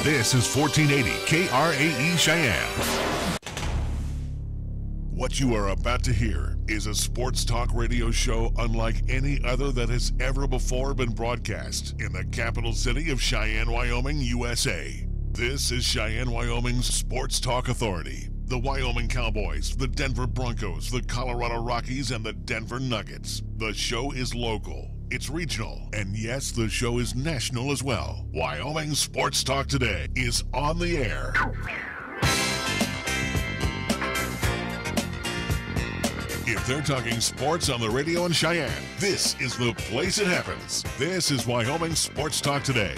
This is 1480 KRAE Cheyenne. What you are about to hear is a sports talk radio show unlike any other that has ever before been broadcast in the capital city of Cheyenne, Wyoming, USA. This is Cheyenne, Wyoming's Sports Talk Authority. The Wyoming Cowboys, the Denver Broncos, the Colorado Rockies, and the Denver Nuggets. The show is local, it's regional, and yes, the show is national as well. Wyoming Sports Talk Today is on the air. If they're talking sports on the radio in Cheyenne, this is the place it happens. This is Wyoming Sports Talk Today.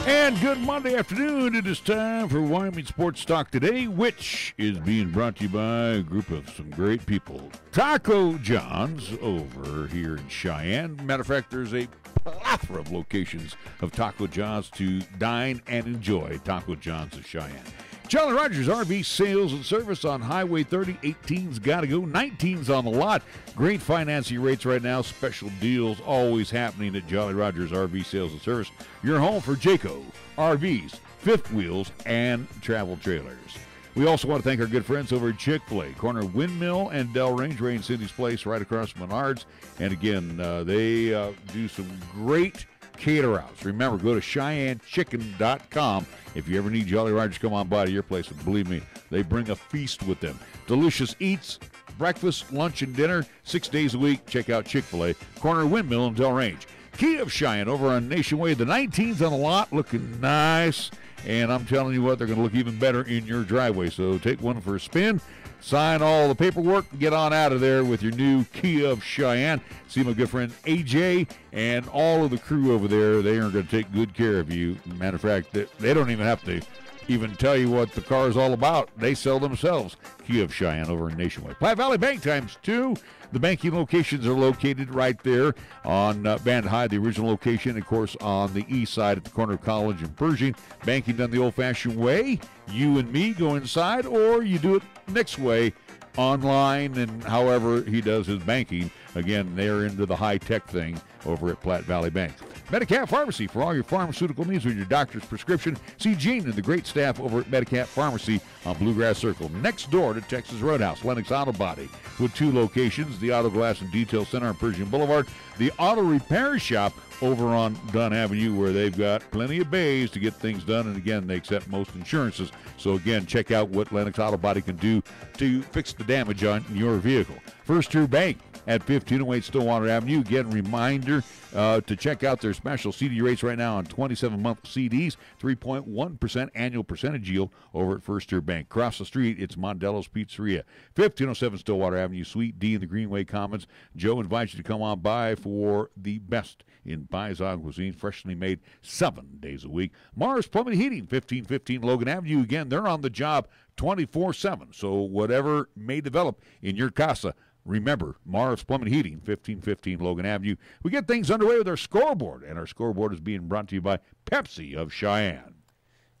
And good Monday afternoon. It is time for Wyoming Sports Talk Today, which is being brought to you by a group of some great people. Taco John's over here in Cheyenne. Matter of fact, there's a plethora of locations of Taco John's to dine and enjoy. Taco John's of Cheyenne. Jolly Rogers RV Sales and Service on Highway 30. 18's got to go. 19's on the lot. Great financing rates right now. Special deals always happening at Jolly Rogers RV Sales and Service. Your home for Jayco RVs, fifth wheels, and travel trailers. We also want to thank our good friends over at Chick-fil-A, corner of Windmill and Del Range, Ray and Cindy's Place, right across from Menards. And again, they do some great cater-outs. Remember, go to CheyenneChicken.com. If you ever need Jolly Rogers, come on by to your place, and believe me, they bring a feast with them. Delicious eats, breakfast, lunch, and dinner, 6 days a week. Check out Chick-fil-A, corner of Windmill and Del Range. Key of Cheyenne over on Nationway. The 19's on the lot, looking nice. And I'm telling you what, they're going to look even better in your driveway. So take one for a spin. Sign all the paperwork and get on out of there with your new Kia of Cheyenne. See my good friend AJ and all of the crew over there. They are going to take good care of you. Matter of fact, they don't even have to even tell you what the car is all about. They sell themselves. Kia of Cheyenne over in Nationwide. Platte Valley Bank ×2. The banking locations are located right there on Bandit High, the original location, of course, on the east side at the corner of College and Pershing. Banking done the old-fashioned way. You and me go inside, or you do it next way, online, and however he does his banking. Again, they're into the high-tech thing over at Platte Valley Bank. Medicap Pharmacy for all your pharmaceutical needs with your doctor's prescription. See Gene and the great staff over at Medicap Pharmacy on Bluegrass Circle, next door to Texas Roadhouse. Lennox Auto Body with 2 locations, the Auto Glass and Detail Center on Pershing Boulevard, the Auto Repair Shop over on Dunn Avenue, where they've got plenty of bays to get things done. And again, they accept most insurances. So again, check out what Lennox Auto Body can do to fix the damage on your vehicle. First Tier Bank at 1508 Stillwater Avenue. Again, reminder to check out their special CD rates right now on 27-month CDs, 3.1% annual percentage yield over at First Tier Bank. Across the street, it's Mondello's Pizzeria, 1507 Stillwater Avenue, Suite D in the Greenway Commons. Joe invites you to come on by for the best in Paisan cuisine, freshly made 7 days a week. Mars Plumbing and Heating, 1515 Logan Avenue. Again, they're on the job 24/7. So whatever may develop in your casa, remember, Mars Plumbing and Heating, 1515 Logan Avenue. We get things underway with our scoreboard, and our scoreboard is being brought to you by Pepsi of Cheyenne.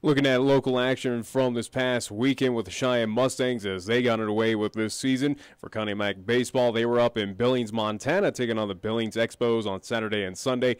Looking at local action from this past weekend with the Cheyenne Mustangs as they got underway with this season. For Connie Mac Baseball, they were up in Billings, Montana, taking on the Billings Expos on Saturday and Sunday.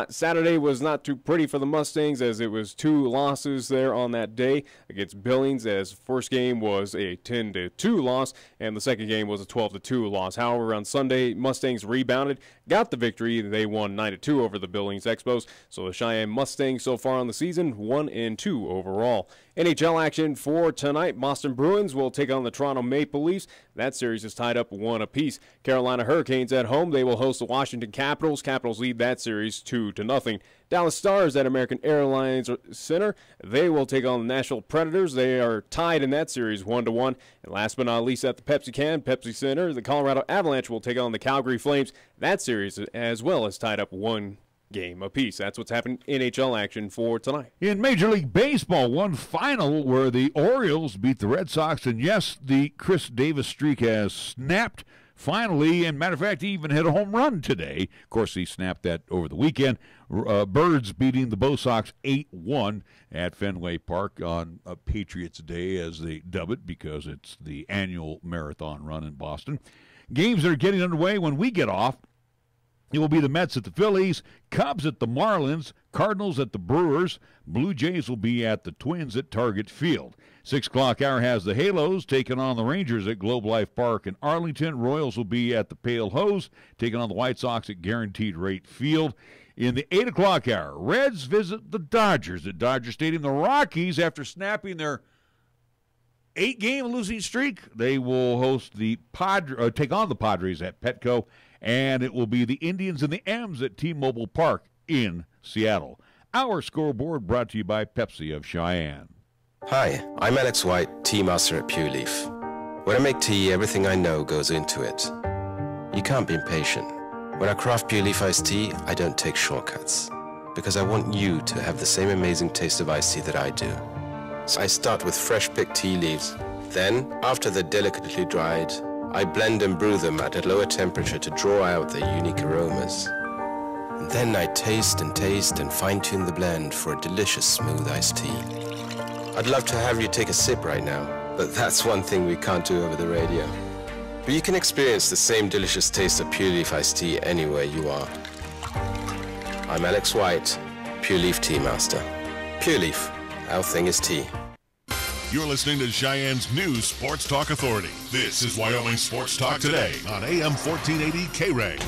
Saturday was not too pretty for the Mustangs as it was 2 losses there on that day against Billings, as the first game was a 10-2 loss and the second game was a 12-2 loss. However, on Sunday, Mustangs rebounded, got the victory. They won 9-2 over the Billings Expos. So the Cheyenne Mustangs so far on the season, 1-2 overall. NHL action for tonight. Boston Bruins will take on the Toronto Maple Leafs. That series is tied up 1 apiece. Carolina Hurricanes at home. They will host the Washington Capitals. Capitals lead that series 2-0. Dallas Stars at American Airlines Center. They will take on the Nashville Predators. They are tied in that series 1-1. And last but not least, at the Pepsi Center, the Colorado Avalanche will take on the Calgary Flames. That series as well is tied up 1 game apiece. That's what's happening in NHL action for tonight. In Major League Baseball, one final where the Orioles beat the Red Sox, and yes, the Chris Davis streak has snapped finally, and matter of fact, he even hit a home run today. Of course, he snapped that over the weekend. Birds beating the Bo Sox 8-1 at Fenway Park on Patriots Day, as they dub it, because it's the annual marathon run in Boston. Games that are getting underway when we get off. It will be the Mets at the Phillies, Cubs at the Marlins, Cardinals at the Brewers. Blue Jays will be at the Twins at Target Field. 6 o'clock hour has the Halos taking on the Rangers at Globe Life Park in Arlington. Royals will be at the Pale Hose taking on the White Sox at Guaranteed Rate Field. In the 8 o'clock hour, Reds visit the Dodgers at Dodger Stadium. The Rockies, after snapping their 8-game losing streak, they will host the take on the Padres at Petco, and it will be the Indians and the M's at T-Mobile Park in Seattle. Our scoreboard brought to you by Pepsi of Cheyenne. Hi, I'm Alex White, tea master at Pure Leaf. When I make tea, everything I know goes into it. You can't be impatient. When I craft Pure Leaf iced tea, I don't take shortcuts, because I want you to have the same amazing taste of iced tea that I do. So I start with fresh picked tea leaves. Then, after they're delicately dried, I blend and brew them at a lower temperature to draw out their unique aromas. And then I taste and fine-tune the blend for a delicious smooth iced tea. I'd love to have you take a sip right now, but that's one thing we can't do over the radio. But you can experience the same delicious taste of Pure Leaf iced tea anywhere you are. I'm Alex White, Pure Leaf Tea Master. Pure Leaf, our thing is tea. You're listening to Cheyenne's new Sports Talk Authority. This is Wyoming Sports Talk Today on AM 1480 KRAE.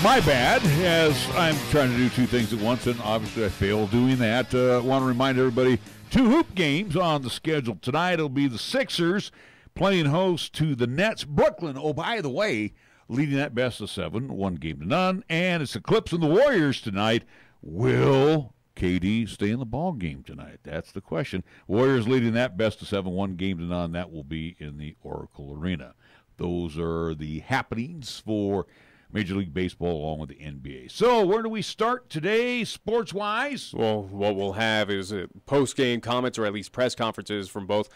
My bad, as I'm trying to do two things at once, and obviously I failed doing that. I want to remind everybody, 2 hoop games on the schedule tonight. It'll be the Sixers playing host to the Nets. Brooklyn, oh, by the way, leading that best of 7, 1-0. And it's the Clips and the Warriors tonight. Will KD stay in the ball game tonight? That's the question. Warriors leading that best of 7, 1-0. That will be in the Oracle Arena. Those are the happenings for Major League Baseball along with the NBA. So where do we start today, sports-wise? Well, what we'll have is post-game comments, or at least press conferences, from both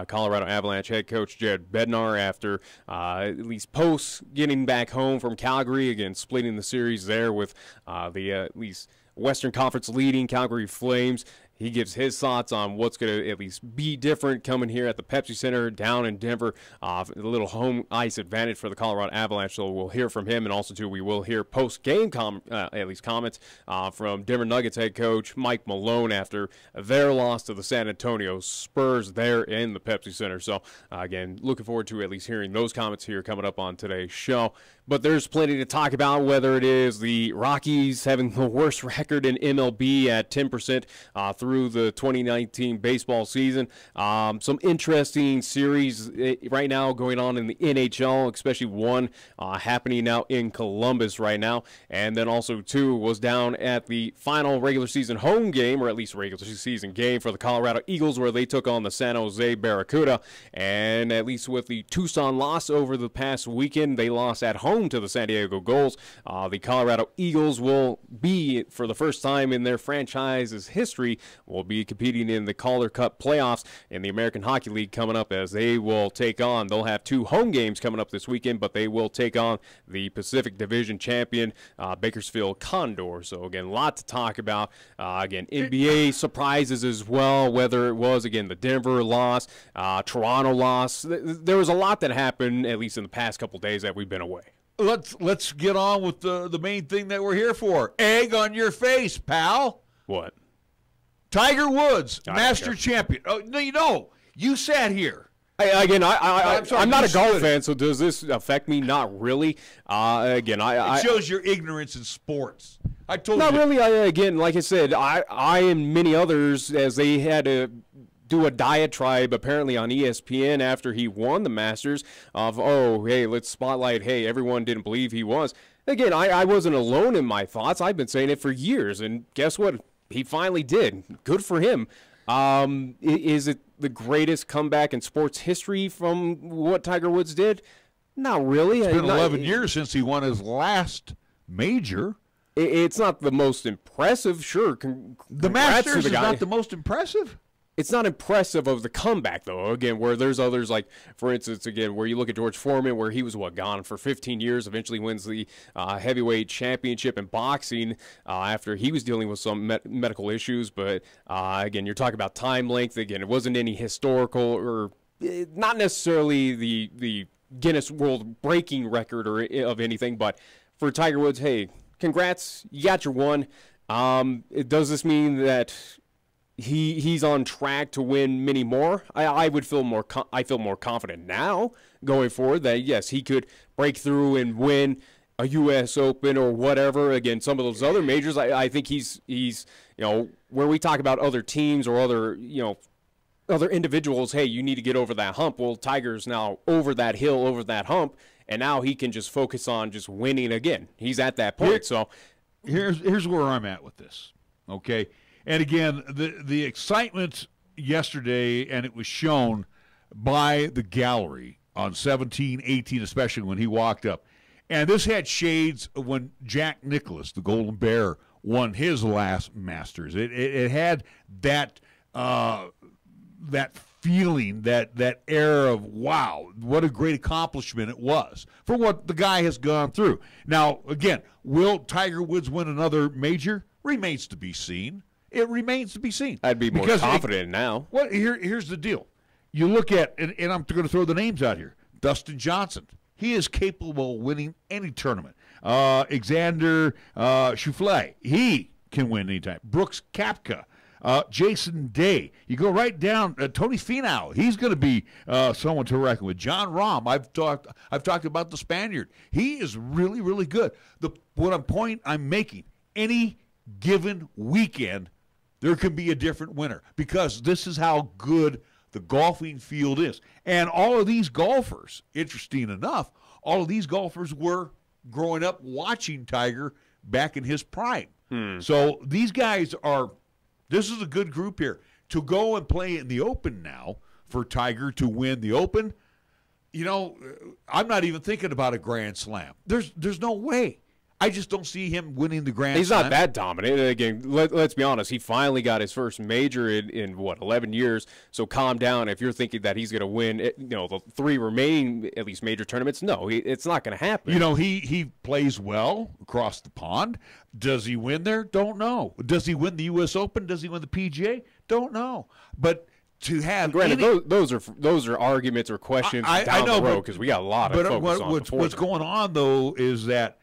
Colorado Avalanche head coach Jared Bednar after at least post getting back home from Calgary, again splitting the series there with the at least Western Conference leading Calgary Flames. He gives his thoughts on what's going to at least be different coming here at the Pepsi Center down in Denver. A little home ice advantage for the Colorado Avalanche, so we'll hear from him. And also, too, we will hear post-game at least comments from Denver Nuggets head coach Mike Malone after their loss to the San Antonio Spurs there in the Pepsi Center. So, again, looking forward to at least hearing those comments here coming up on today's show. But there's plenty to talk about, whether it is the Rockies having the worst record in MLB at 10% through the 2019 baseball season. Some interesting series right now going on in the NHL, especially one happening now in Columbus right now. And then also, too, was down at the final regular season home game, or at least regular season game for the Colorado Eagles, where they took on the San Jose Barracuda. And at least with the Tucson loss over the past weekend, they lost at home to the San Diego Gulls. The Colorado Eagles will be, for the first time in their franchise's history, will be competing in the Calder Cup playoffs in the American Hockey League coming up, as they will take on, they'll have 2 home games coming up this weekend, but they will take on the Pacific Division champion Bakersfield Condors. So again, a lot to talk about. Again, NBA surprises as well, whether it was, again, the Denver loss, Toronto loss. There was a lot that happened, at least in the past couple days that we've been away. Let's get on with the main thing that we're here for. Egg on your face, pal. What? Tiger Woods, master champion. Oh, no, you sat here. I'm not a golf fan, so does this affect me? Not really. It shows your ignorance in sports. I told you. Not really. Again, like I said, I and many others, as they had to do a diatribe apparently on ESPN after he won the Masters of, oh, hey, let's spotlight, hey, everyone didn't believe he was. Again, I wasn't alone in my thoughts. I've been saying it for years, and guess what? He finally did. Good for him. Is it the greatest comeback in sports history from what Tiger Woods did? Not really. It's been 11 years since he won his last major. It's not the most impressive, sure. The Masters is not the most impressive? it's not impressive of the comeback, though, again, where there's others, like, for instance, again, where you look at George Foreman, where he was, gone for 15 years, eventually wins the heavyweight championship in boxing after he was dealing with some medical issues. But, again, you're talking about time length. Again, it wasn't any historical or not necessarily the Guinness World breaking record or of anything, but for Tiger Woods, hey, congrats, you got your one. Does this mean that he's on track to win many more? I would feel more. I feel more confident now going forward that yes, he could break through and win a U.S. Open or whatever. Again, some of those other majors, I think he's where we talk about other teams or other other individuals. Hey, you need to get over that hump. Well, Tiger's now over that hill, over that hump, and now he can just focus on just winning again. He's at that point. So here's where I'm at with this. Okay. And again, the excitement yesterday, and it was shown by the gallery on 17, 18, especially when he walked up. And this had shades of when Jack Nicklaus, the Golden Bear, won his last Masters. It had that that feeling, that air of, wow, what a great accomplishment it was for what the guy has gone through. Now, again, will Tiger Woods win another major? Remains to be seen. It remains to be seen. I'd be more confident now. Well, here's the deal. You look at, and I'm going to throw the names out here, Dustin Johnson. He is capable of winning any tournament. Alexander Schauffele, he can win anytime. Brooks Koepka, Jason Day. You go right down, Tony Finau. He's going to be someone to reckon with. John Rahm. I've talked about the Spaniard. He is really, really good. Point I'm making, any given weekend, there can be a different winner because this is how good the golfing field is. And all of these golfers, interesting enough, all of these golfers were growing up watching Tiger back in his prime. So these guys this is a good group here. To go and play in the Open now for Tiger to win the Open, I'm not even thinking about a Grand Slam. There's no way. I just don't see him winning the Grand Slam. He's not that dominant. Again, let's be honest. He finally got his first major in 11 years. So calm down. If you're thinking that he's going to win, the 3 remaining at least major tournaments, no, it's not going to happen. He plays well across the pond. Does he win there? Don't know. Does he win the U.S. Open? Does he win the PGA? Don't know. But to have granted, those are arguments or questions down the road because we got a lot of focus on. What's going on though is that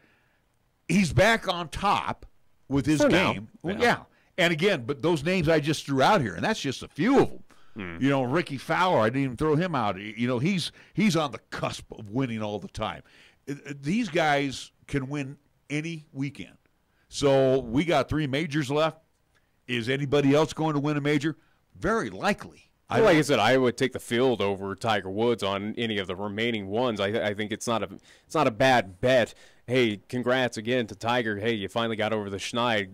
he's back on top with his game. Well, yeah. And again, but those names I just threw out here, and that's just a few of them. Ricky Fowler, I didn't even throw him out. He's on the cusp of winning all the time. These guys can win any weekend. So we got 3 majors left. Is anybody else going to win a major? Very likely. Like I said, I would take the field over Tiger Woods on any of the remaining ones. I think it's not a bad bet. Hey, congrats again to Tiger. Hey, you finally got over the schneid.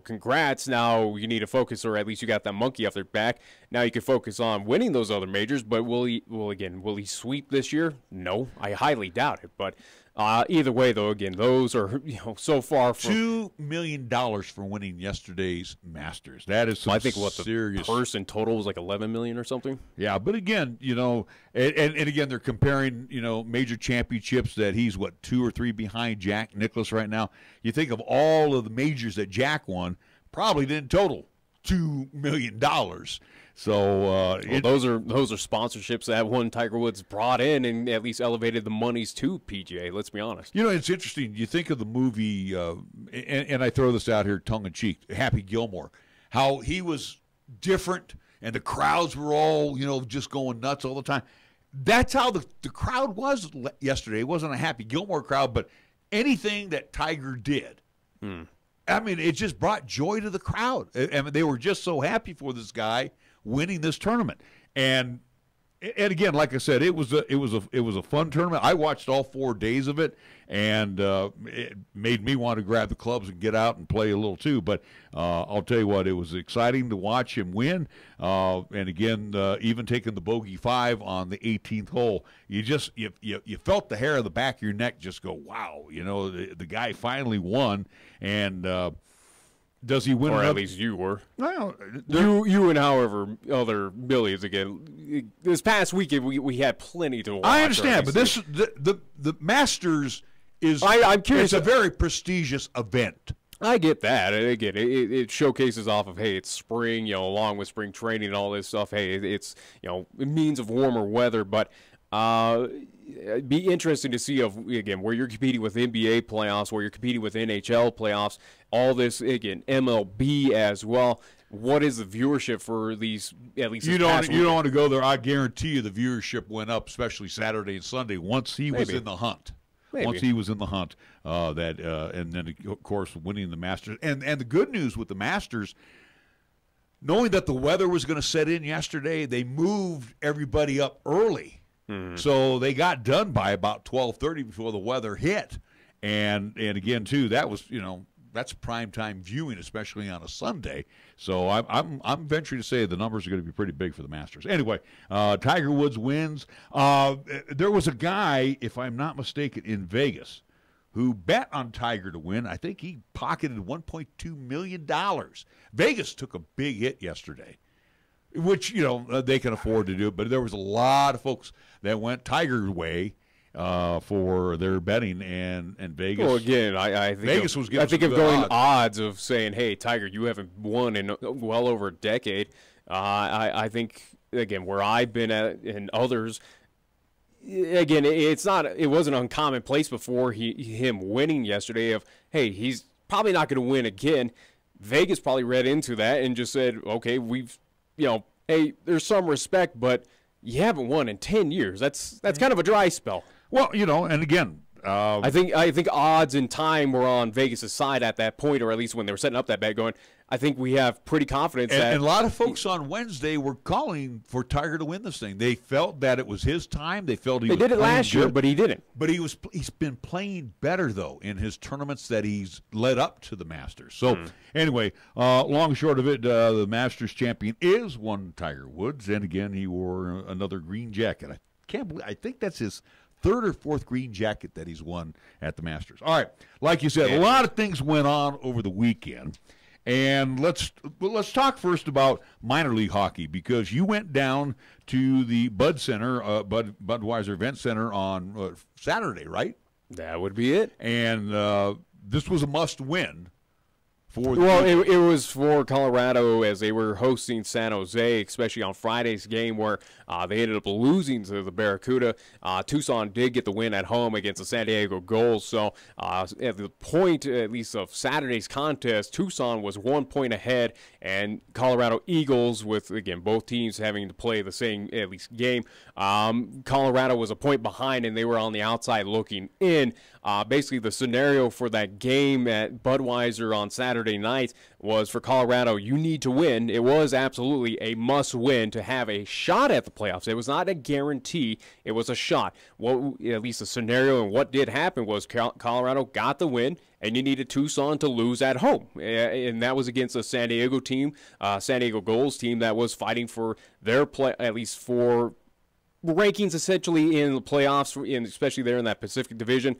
Congrats. Now you need to focus, or at least you got that monkey off their back. Now you can focus on winning those other majors. But will he sweep this year? No, I highly doubt it. But either way, though, again, those are so far from $2 million for winning yesterday's Masters. That is some I think serious. The purse in total was like $11 million or something. Yeah, but again, and again, they're comparing major championships that he's 2 or 3 behind Jack Nicklaus right now. You think of all of the majors that Jack won, probably didn't total $2 million. So those are sponsorships that one Tiger Woods brought in and at least elevated the monies to PGA. Let's be honest. It's interesting. You think of the movie, and I throw this out here tongue in cheek, Happy Gilmore, how he was different, and the crowds were all just going nuts all the time. That's how the crowd was yesterday. It wasn't a Happy Gilmore crowd, but anything that Tiger did. I mean, it just brought joy to the crowd. I mean, they were just so happy for this guy winning this tournament. And again, like I said, it was a fun tournament. I watched all 4 days of it, and it made me want to grab the clubs and get out and play a little too. But I'll tell you what, it was exciting to watch him win. And again, even taking the bogey 5 on the 18th hole, you felt the hair of the back of your neck just go, wow. The guy finally won, and Does he win? Or at least you were. Well, you and however other millions again. This past weekend we had plenty to watch. I understand, but the Masters is I'm curious. It's a very prestigious event. I get that. And again, it showcases off of, hey, it's spring, along with spring training and all this stuff. Hey, it's, it means of warmer weather. But it'd be interesting to see, again, where you're competing with NBA playoffs, where you're competing with NHL playoffs, all this, again, MLB as well. What is the viewership for these, at least you don't want to go there. I guarantee you the viewership went up, especially Saturday and Sunday, once he was in the hunt. Maybe. Once he was in the hunt, and then of course winning the Masters, and the good news with the Masters, knowing that the weather was going to set in yesterday, they moved everybody up early, so they got done by about 12:30 before the weather hit, and again too, that was that's primetime viewing, especially on a Sunday. So I'm venturing to say the numbers are going to be pretty big for the Masters. Anyway, Tiger Woods wins. There was a guy, if I'm not mistaken, in Vegas who bet on Tiger to win. I think he pocketed $1.2 million. Vegas took a big hit yesterday, which, they can afford to do. But there was a lot of folks that went Tiger's way for their betting, and Vegas. Well, again, I think Vegas was giving of going odds of saying, "Hey, Tiger, you haven't won in well over a decade." I think again, where I've been at and others, again, it wasn't an uncommon place before him winning yesterday. Of hey, he's probably not going to win again. Vegas probably read into that and just said, "Okay, we've hey, there's some respect, but you haven't won in 10 years. That's kind of a dry spell." Well, and again, I think odds and time were on Vegas' side at that point, or at least when they were setting up that bet, going, I think we have pretty confidence that. And a lot of folks on Wednesday were calling for Tiger to win this thing. They felt that it was his time. They felt they did it last year, but he didn't. But he's been playing better though in his tournaments that he's led up to the Masters. So anyway, long and short of it, the Masters champion is one Tiger Woods, and again he wore another green jacket. I can't believe. I think that's his third or fourth green jacket that he's won at the Masters. All right, like you said, a lot of things went on over the weekend, and let's talk first about minor league hockey, because you went down to the Bud Center, Budweiser Event Center on Saturday, right? That would be it. And this was a must-win. It was for Colorado as they were hosting San Jose, especially on Friday's game where they ended up losing to the Barracuda. Tucson did get the win at home against the San Diego Gulls. So at the point, at least, of Saturday's contest, Tucson was 1 point ahead, and Colorado Eagles, with, again, both teams having to play the same, at least, game, Colorado was a point behind, and they were on the outside looking in. Basically, the scenario for that game at Budweiser on Saturday night was for Colorado, you need to win. It was absolutely a must-win to have a shot at the playoffs. It was not a guarantee. It was a shot. Well, at least the scenario and what did happen was Colorado got the win, and you needed Tucson to lose at home. And that was against a San Diego team, San Diego Gulls team that was fighting for their play, at least for rankings essentially in the playoffs, especially there in that Pacific Division.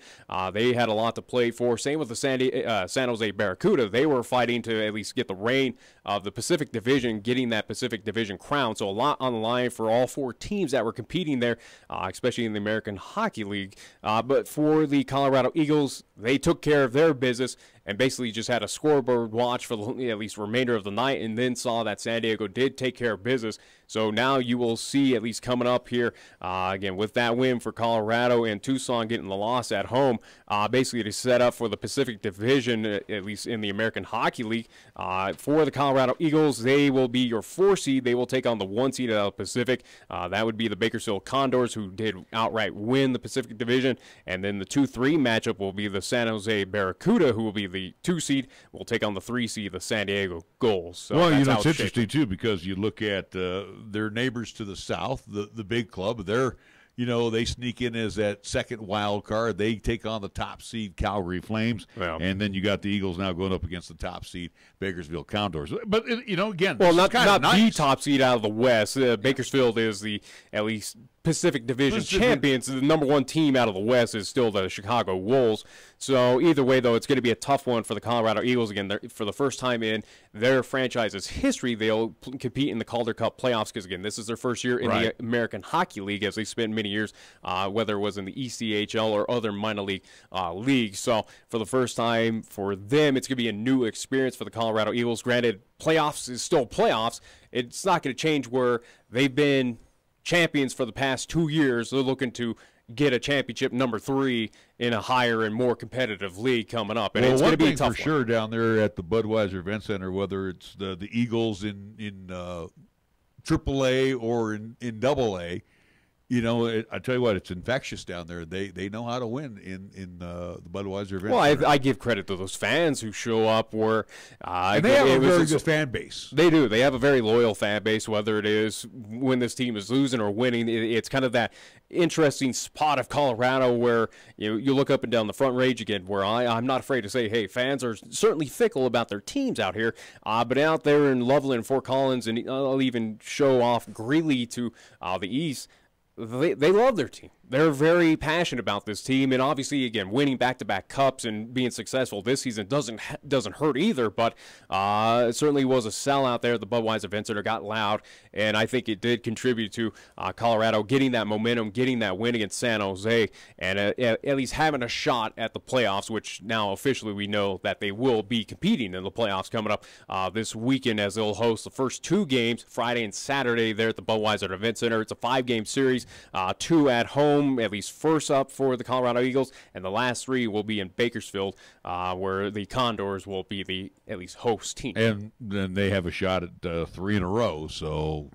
They had a lot to play for. Same with the San Jose Barracuda. They were fighting to at least get the reign of the Pacific Division, getting that Pacific Division crown. So a lot on the line for all four teams that were competing there, especially in the American Hockey League. But for the Colorado Eagles, they took care of their business and basically just had a scoreboard watch for the at least remainder of the night, and then saw that San Diego did take care of business. So now you will see, at least coming up here, again, with that win for Colorado and Tucson getting the loss at home, basically to set up for the Pacific Division, at least in the American Hockey League. For the Colorado Eagles, they will be your 4 seed. They will take on the 1 seed out of the Pacific. That would be the Bakersfield Condors, who did outright win the Pacific Division. And then the 2-3 matchup will be the San Jose Barracuda, who will be the 2 seed, will take on the 3 seed, the San Diego Gulls. So well, it's interesting, too, because you look at their neighbors to the south, the big club. They're, they sneak in as that second wild card. They take on the top seed Calgary Flames, and then you got the Eagles now going up against the top seed Bakersfield Condors. But again, well, not nice. The top seed out of the West. Bakersfield is the at least Pacific Division champions. The number one team out of the West is still the Chicago Wolves. So either way, though, it's going to be a tough one for the Colorado Eagles. Again, for the first time in their franchise's history, they'll compete in the Calder Cup playoffs because, again, this is their first year in the American Hockey League, as they spent many years, whether it was in the ECHL or other minor league leagues. So for the first time for them, it's going to be a new experience for the Colorado Eagles. Granted, playoffs is still playoffs. It's not going to change where they've been champions for the past 2 years. They're looking to get a championship number 3 in a higher and more competitive league coming up, and it's going to be a tough one. For sure down there at the Budweiser Event Center, whether it's the Eagles in AAA or in AA, you know, I tell you what, it's infectious down there. They know how to win in the Budweiser event. Well, I give credit to those fans who show up. Where and they have a very good fan base. They do. They have a very loyal fan base. Whether it is when this team is losing or winning, it's kind of that interesting spot of Colorado where you look up and down the Front Range again. Where I'm not afraid to say, hey, fans are certainly fickle about their teams out here, but out there in Loveland, Fort Collins, and I'll even show off Greeley to the east. They love their team. They're very passionate about this team, and obviously, again, winning back-to-back cups and being successful this season doesn't hurt either. But it certainly was a sellout there at the Budweiser Event Center. Got loud, and I think it did contribute to Colorado getting that momentum, getting that win against San Jose, and at least having a shot at the playoffs. Which now officially we know that they will be competing in the playoffs coming up this weekend, as they'll host the first 2 games, Friday and Saturday, there at the Budweiser Event Center. It's a 5-game series, 2 at home. At least first up for the Colorado Eagles, and the last 3 will be in Bakersfield, where the Condors will be the at least host team. And then they have a shot at 3 in a row. So,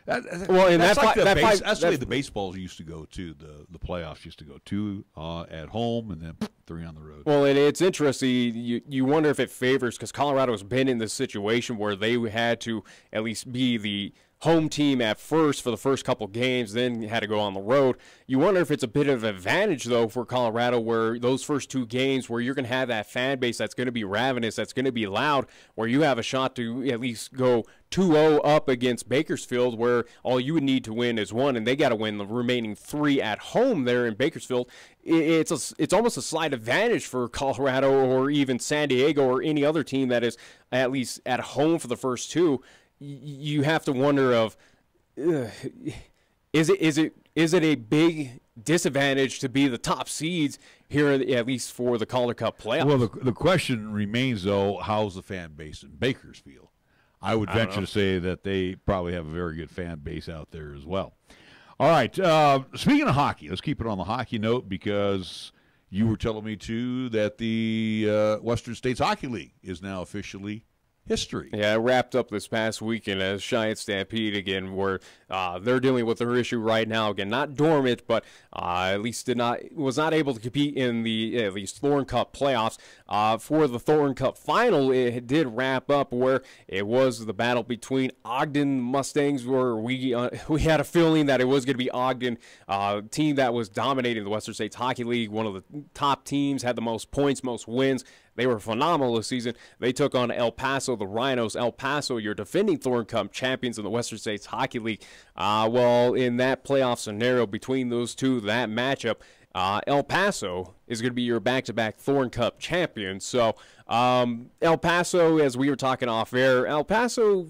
that's the way the baseballs used to go too. The playoffs used to go 2 at home and then 3 on the road. Well, and it's interesting. You wonder if it favors, because Colorado has been in this situation where they had to at least be the home team at first for the first couple games, then had to go on the road. You wonder if it's a bit of an advantage, though, for Colorado, where those first 2 games where you're going to have that fan base that's going to be ravenous, that's going to be loud, where you have a shot to at least go 2-0 up against Bakersfield, where all you would need to win is 1, and they got to win the remaining 3 at home there in Bakersfield. It's almost a slight advantage for Colorado or even San Diego or any other team that is at least at home for the first 2. You have to wonder of, is it a big disadvantage to be the top seeds here, at least for the Calder Cup playoffs? Well, the question remains, though, how's the fan base in Bakersfield? I would venture to say that they probably have a very good fan base out there as well. All right, speaking of hockey, let's keep it on the hockey note, because you were telling me, too, that the Western States Hockey League is now officially history. Yeah, it wrapped up this past weekend as Cheyenne Stampede again, where they're dealing with their issue right now. Again, not dormant, but at least was not able to compete in the at least Thorn Cup playoffs. For the Thorn Cup final, it did wrap up where it was the battle between Ogden Mustangs, where we had a feeling that it was going to be Ogden, team that was dominating the Western States Hockey League, one of the top teams, had the most points, most wins. They were phenomenal this season. They took on El Paso, the Rhinos. El Paso, your defending Thorn Cup champions in the Western States Hockey League. Well, in that playoff scenario between those two, that matchup, El Paso is going to be your back-to-back Thorn Cup champion. So El Paso, as we were talking off air, El Paso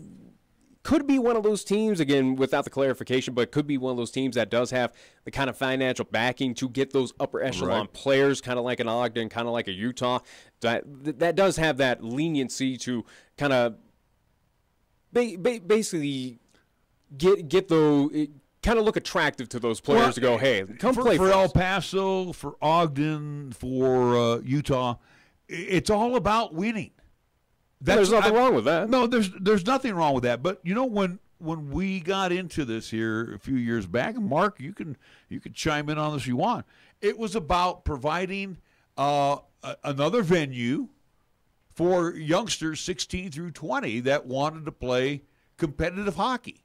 could be one of those teams, again, without the clarification, but could be one of those teams that does have the kind of financial backing to get those upper echelon players, kind of like an Ogden, kind of like a Utah. That does have that leniency to kind of basically get the kind of look attractive to those players to go, hey, come play for El Paso, for Ogden, for Utah. It's all about winning. There's nothing wrong with that. No, there's nothing wrong with that. But you know, when we got into this here a few years back, and Mark, you can chime in on this if you want. It was about providing another venue for youngsters 16 through 20 that wanted to play competitive hockey.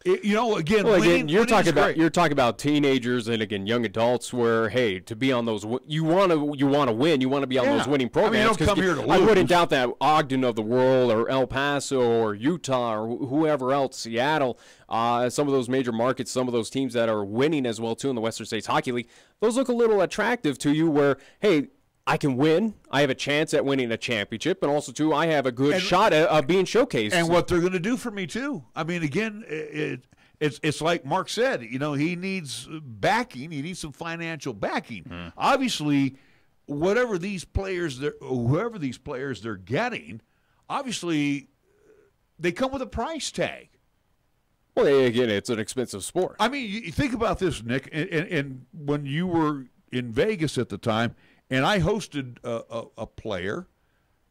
Again, you're talking about teenagers and again young adults where to be on those you want to win, you want to be on those winning programs. Don't come here to lose. I wouldn't doubt that Ogden of the world or El Paso or Utah or whoever else, Seattle, some of those major markets, some of those teams that are winning as well too in the Western States Hockey League, those look a little attractive to you. Where I can win. I have a chance at winning a championship, and also, too, I have a good shot at being showcased. And what they're going to do for me, too. I mean, again, it's like Mark said. He needs backing. He needs some financial backing. Obviously, whoever these players they're getting, obviously, they come with a price tag. Well, again, it's an expensive sport. I mean, you think about this, Nick, and when you were in Vegas at the time, and I hosted a player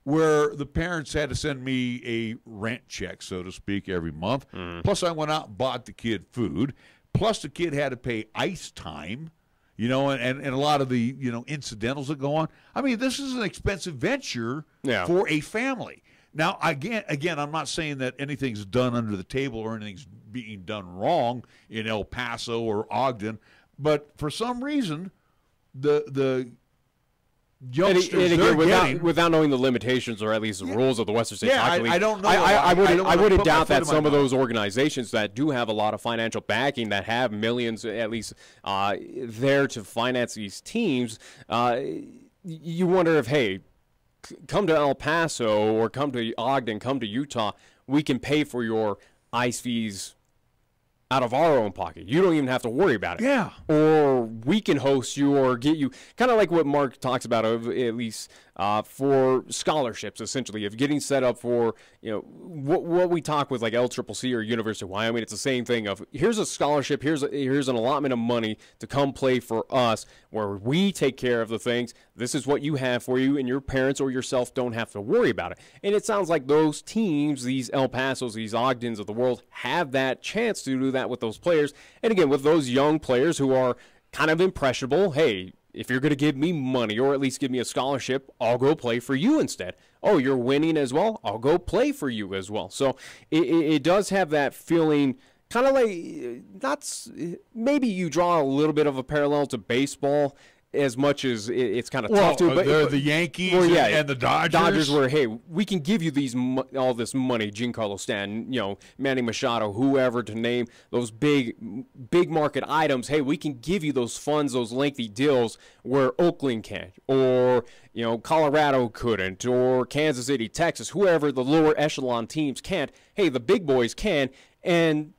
where the parents had to send me a rent check, so to speak, every month. Plus, I went out and bought the kid food. Plus, the kid had to pay ice time, and a lot of the incidentals that go on. I mean, this is an expensive venture for a family. Now, again, I'm not saying that anything's done under the table or anything's being done wrong in El Paso or Ogden, but for some reason, the youngsters and again, without knowing the limitations or at least the rules of the Western States Hockey League, I don't know. I wouldn't doubt that some of those organizations that do have a lot of financial backing, that have millions at least there to finance these teams, you wonder if, come to El Paso or come to Ogden, come to Utah, we can pay for your ice fees out of our own pocket. You don't even have to worry about it. Yeah. Or we can host you or get you, kind of like what Mark talks about, at least for scholarships, essentially, of getting set up for, what we talk with like LCCC or University of Wyoming. It's the same thing of, here's a scholarship, here's an allotment of money to come play for us, where we take care of the things. This is what you have for you, and your parents or yourself don't have to worry about it. And it sounds like those teams, these El Pasos, these Ogdens of the world, have that chance to do that with those players. And again, with those young players who are kind of impressionable, if you're going to give me money or at least give me a scholarship, I'll go play for you instead. Oh, you're winning as well? I'll go play for you as well. So it does have that feeling, kind of like, maybe you draw a little bit of a parallel to baseball, as much as it's kind of tough to. But they're the Yankees and the Dodgers. Dodgers where, we can give you all this money, Giancarlo Stanton, Manny Machado, whoever to name those big market items. We can give you those funds, those lengthy deals where Oakland can't, or Colorado couldn't, or Kansas City, Texas, whoever the lower echelon teams can't. The big boys can, and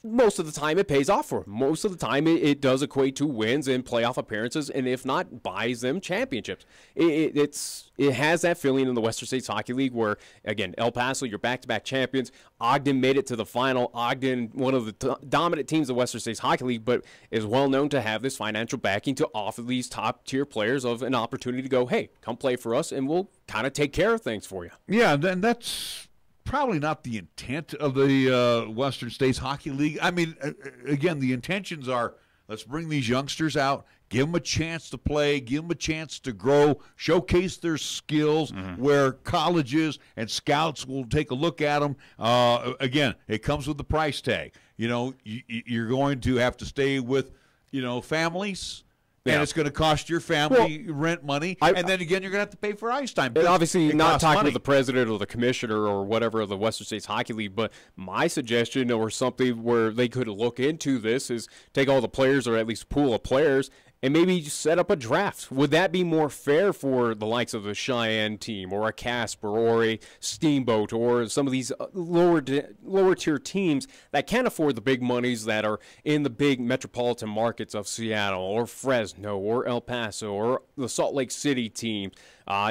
most of the time it pays off for them. Most of the time it does equate to wins and playoff appearances, and if not, buys them championships. It has that feeling in the Western States Hockey League where, again, El Paso, you're back-to-back champions. Ogden made it to the final. Ogden, one of the dominant teams of the Western States Hockey League, but is well known to have this financial backing to offer these top-tier players of an opportunity to go, come play for us, and we'll kind of take care of things for you. Yeah, then that's probably not the intent of the Western States Hockey League. I mean, again, the intentions are, let's bring these youngsters out, give them a chance to play, give them a chance to grow, showcase their skills, where colleges and scouts will take a look at them. Again, it comes with the price tag. You're going to have to stay with, families. Yeah. And it's going to cost your family rent money, and then again, you're going to have to pay for ice time. And obviously, not talking with the president or the commissioner or whatever of the Western States Hockey League, but my suggestion or something where they could look into this is take all the players, or at least pool of players, and maybe set up a draft. Would that be more fair for the likes of the Cheyenne team or a Casper or a Steamboat or some of these lower tier teams that can't afford the big monies that are in the big metropolitan markets of Seattle or Fresno or El Paso or the Salt Lake City team,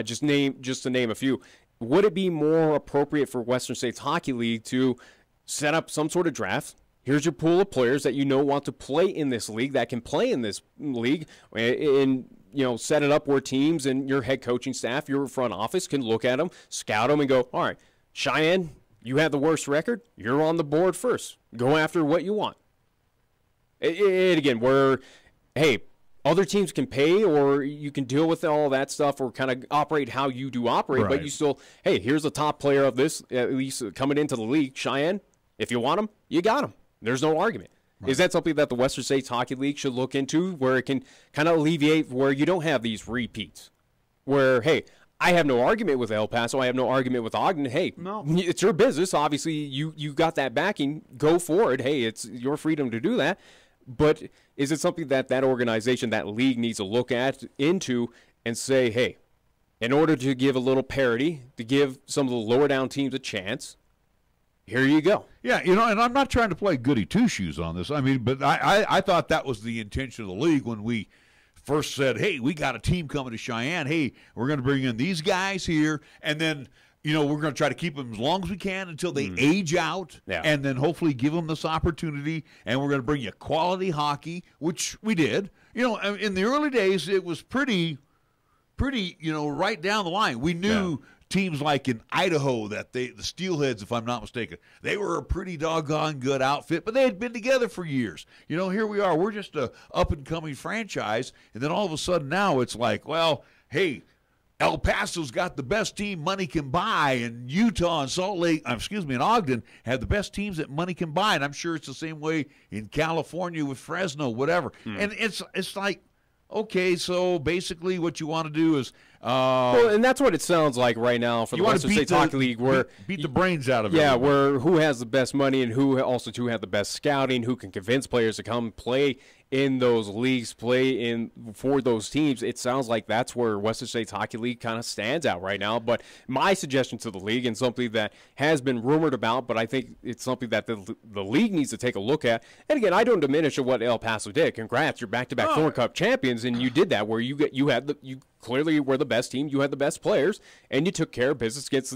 just to name a few? Would it be more appropriate for Western States Hockey League to set up some sort of draft? Here's your pool of players that want to play in this league, that can play in this league, and set it up where teams and your head coaching staff, your front office can look at them, scout them, and go, all right, Cheyenne, you have the worst record. You're on the board first. Go after what you want. And again, where, other teams can pay, or you can deal with all that stuff, or kind of operate how you do operate, but you still, here's the top player of this, at least coming into the league, Cheyenne. If you want him, you got him. There's no argument. Right. Is that something that the Western States Hockey League should look into, where it can kind of alleviate where you don't have these repeats? Where, hey, I have no argument with El Paso. I have no argument with Ogden. Hey, no. It's your business. Obviously, you got that backing. Go for it. Hey, it's your freedom to do that. But is it something that organization, that league needs to look into and say, hey, in order to give a little parity, to give some of the lower down teams a chance, here you go. Yeah, and I'm not trying to play goody two-shoes on this. I mean, but I thought that was the intention of the league when we first said, hey, we got a team coming to Cheyenne. Hey, we're going to bring in these guys here, and then, we're going to try to keep them as long as we can until they age out, and then hopefully give them this opportunity, and we're going to bring you quality hockey, which we did. In the early days, it was pretty, right down the line. We knew teams like in Idaho that the Steelheads, if I'm not mistaken, they were a pretty doggone good outfit, but they had been together for years. Here we are. We're just a up-and-coming franchise, and then all of a sudden now it's like, well, hey, El Paso's got the best team money can buy, and Utah and and Ogden have the best teams that money can buy, and I'm sure it's the same way in California with Fresno, whatever. And it's like, okay, so basically what you want to do is and that's what it sounds like right now for the Western States Hockey League, where beat the brains out of it. Yeah, where who has the best money and who also have the best scouting, who can convince players to come play in those leagues, play for those teams. It sounds like that's where Western States Hockey League kind of stands out right now. But my suggestion to the league, and something that has been rumored about, but I think it's something that the league needs to take a look at. And again, I don't diminish what El Paso did. Congrats, you're back-to-back Thorn Cup champions, and you did that where you clearly were the best team, you had the best players, and you took care of business against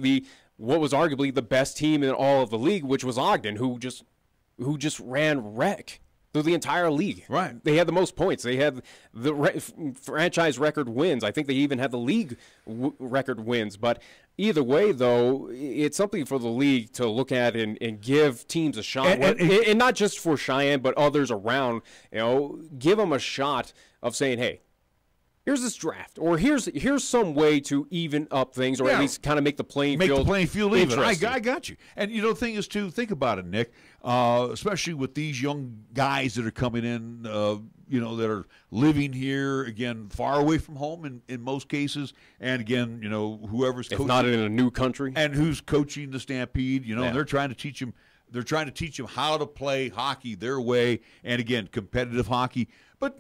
what was arguably the best team in all of the league, which was Ogden, who just ran wreck through the entire league. Right. They had the most points. They had the franchise record wins. I think they even had the league record wins. But either way, though, it's something for the league to look at and give teams a shot. And not just for Cheyenne, but others around. Give them a shot of saying, hey, here's this draft, or here's some way to even up things, or at least kind of make the playing field even. I got you. And the thing is, too, think about it, Nick, especially with these young guys that are coming in, that are living here, again, far away from home in most cases, and again, whoever's coaching. If not in a new country. And who's coaching the Stampede, and they're trying to teach them. They're trying to teach them how to play hockey their way, and again, competitive hockey. But,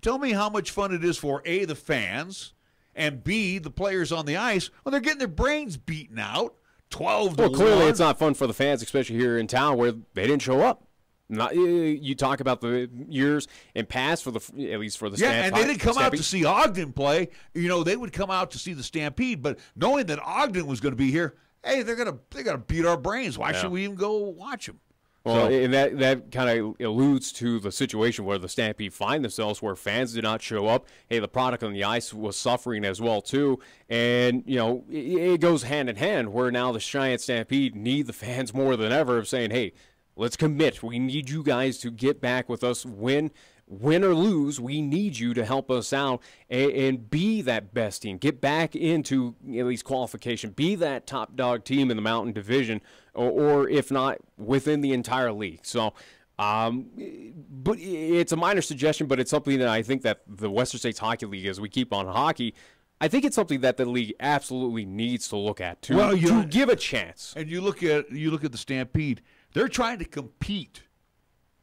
tell me how much fun it is for, A, the fans, and B, the players on the ice, when they're getting their brains beaten out, 12-1. Well, clearly it's not fun for the fans, especially here in town where they didn't show up. You talk about the years in past, at least for the Stampede. Yeah, and they didn't come out to see Ogden play. They would come out to see the Stampede, but knowing that Ogden was going to be here, hey, they're gonna beat our brains. Why should we even go watch them? Well, and that kind of alludes to the situation where the Stampede find themselves, where fans did not show up. Hey, the product on the ice was suffering as well, too. And, it goes hand in hand, where now the Cheyenne Stampede need the fans more than ever of saying, hey, let's commit. We need you guys to get back with us, win or lose. We need you to help us out and be that best team. Get back into at least qualification. Be that top dog team in the Mountain Division, or if not, within the entire league. So, but it's a minor suggestion, but it's something that I think that the Western States Hockey League, as we keep on hockey, I think it's something that the league absolutely needs to look at to give a chance. And you look at the Stampede, they're trying to compete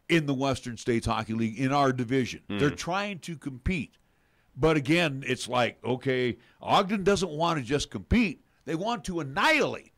in the Western States Hockey League in our division. They're trying to compete. But again, it's like, okay, Ogden doesn't want to just compete. They want to annihilate.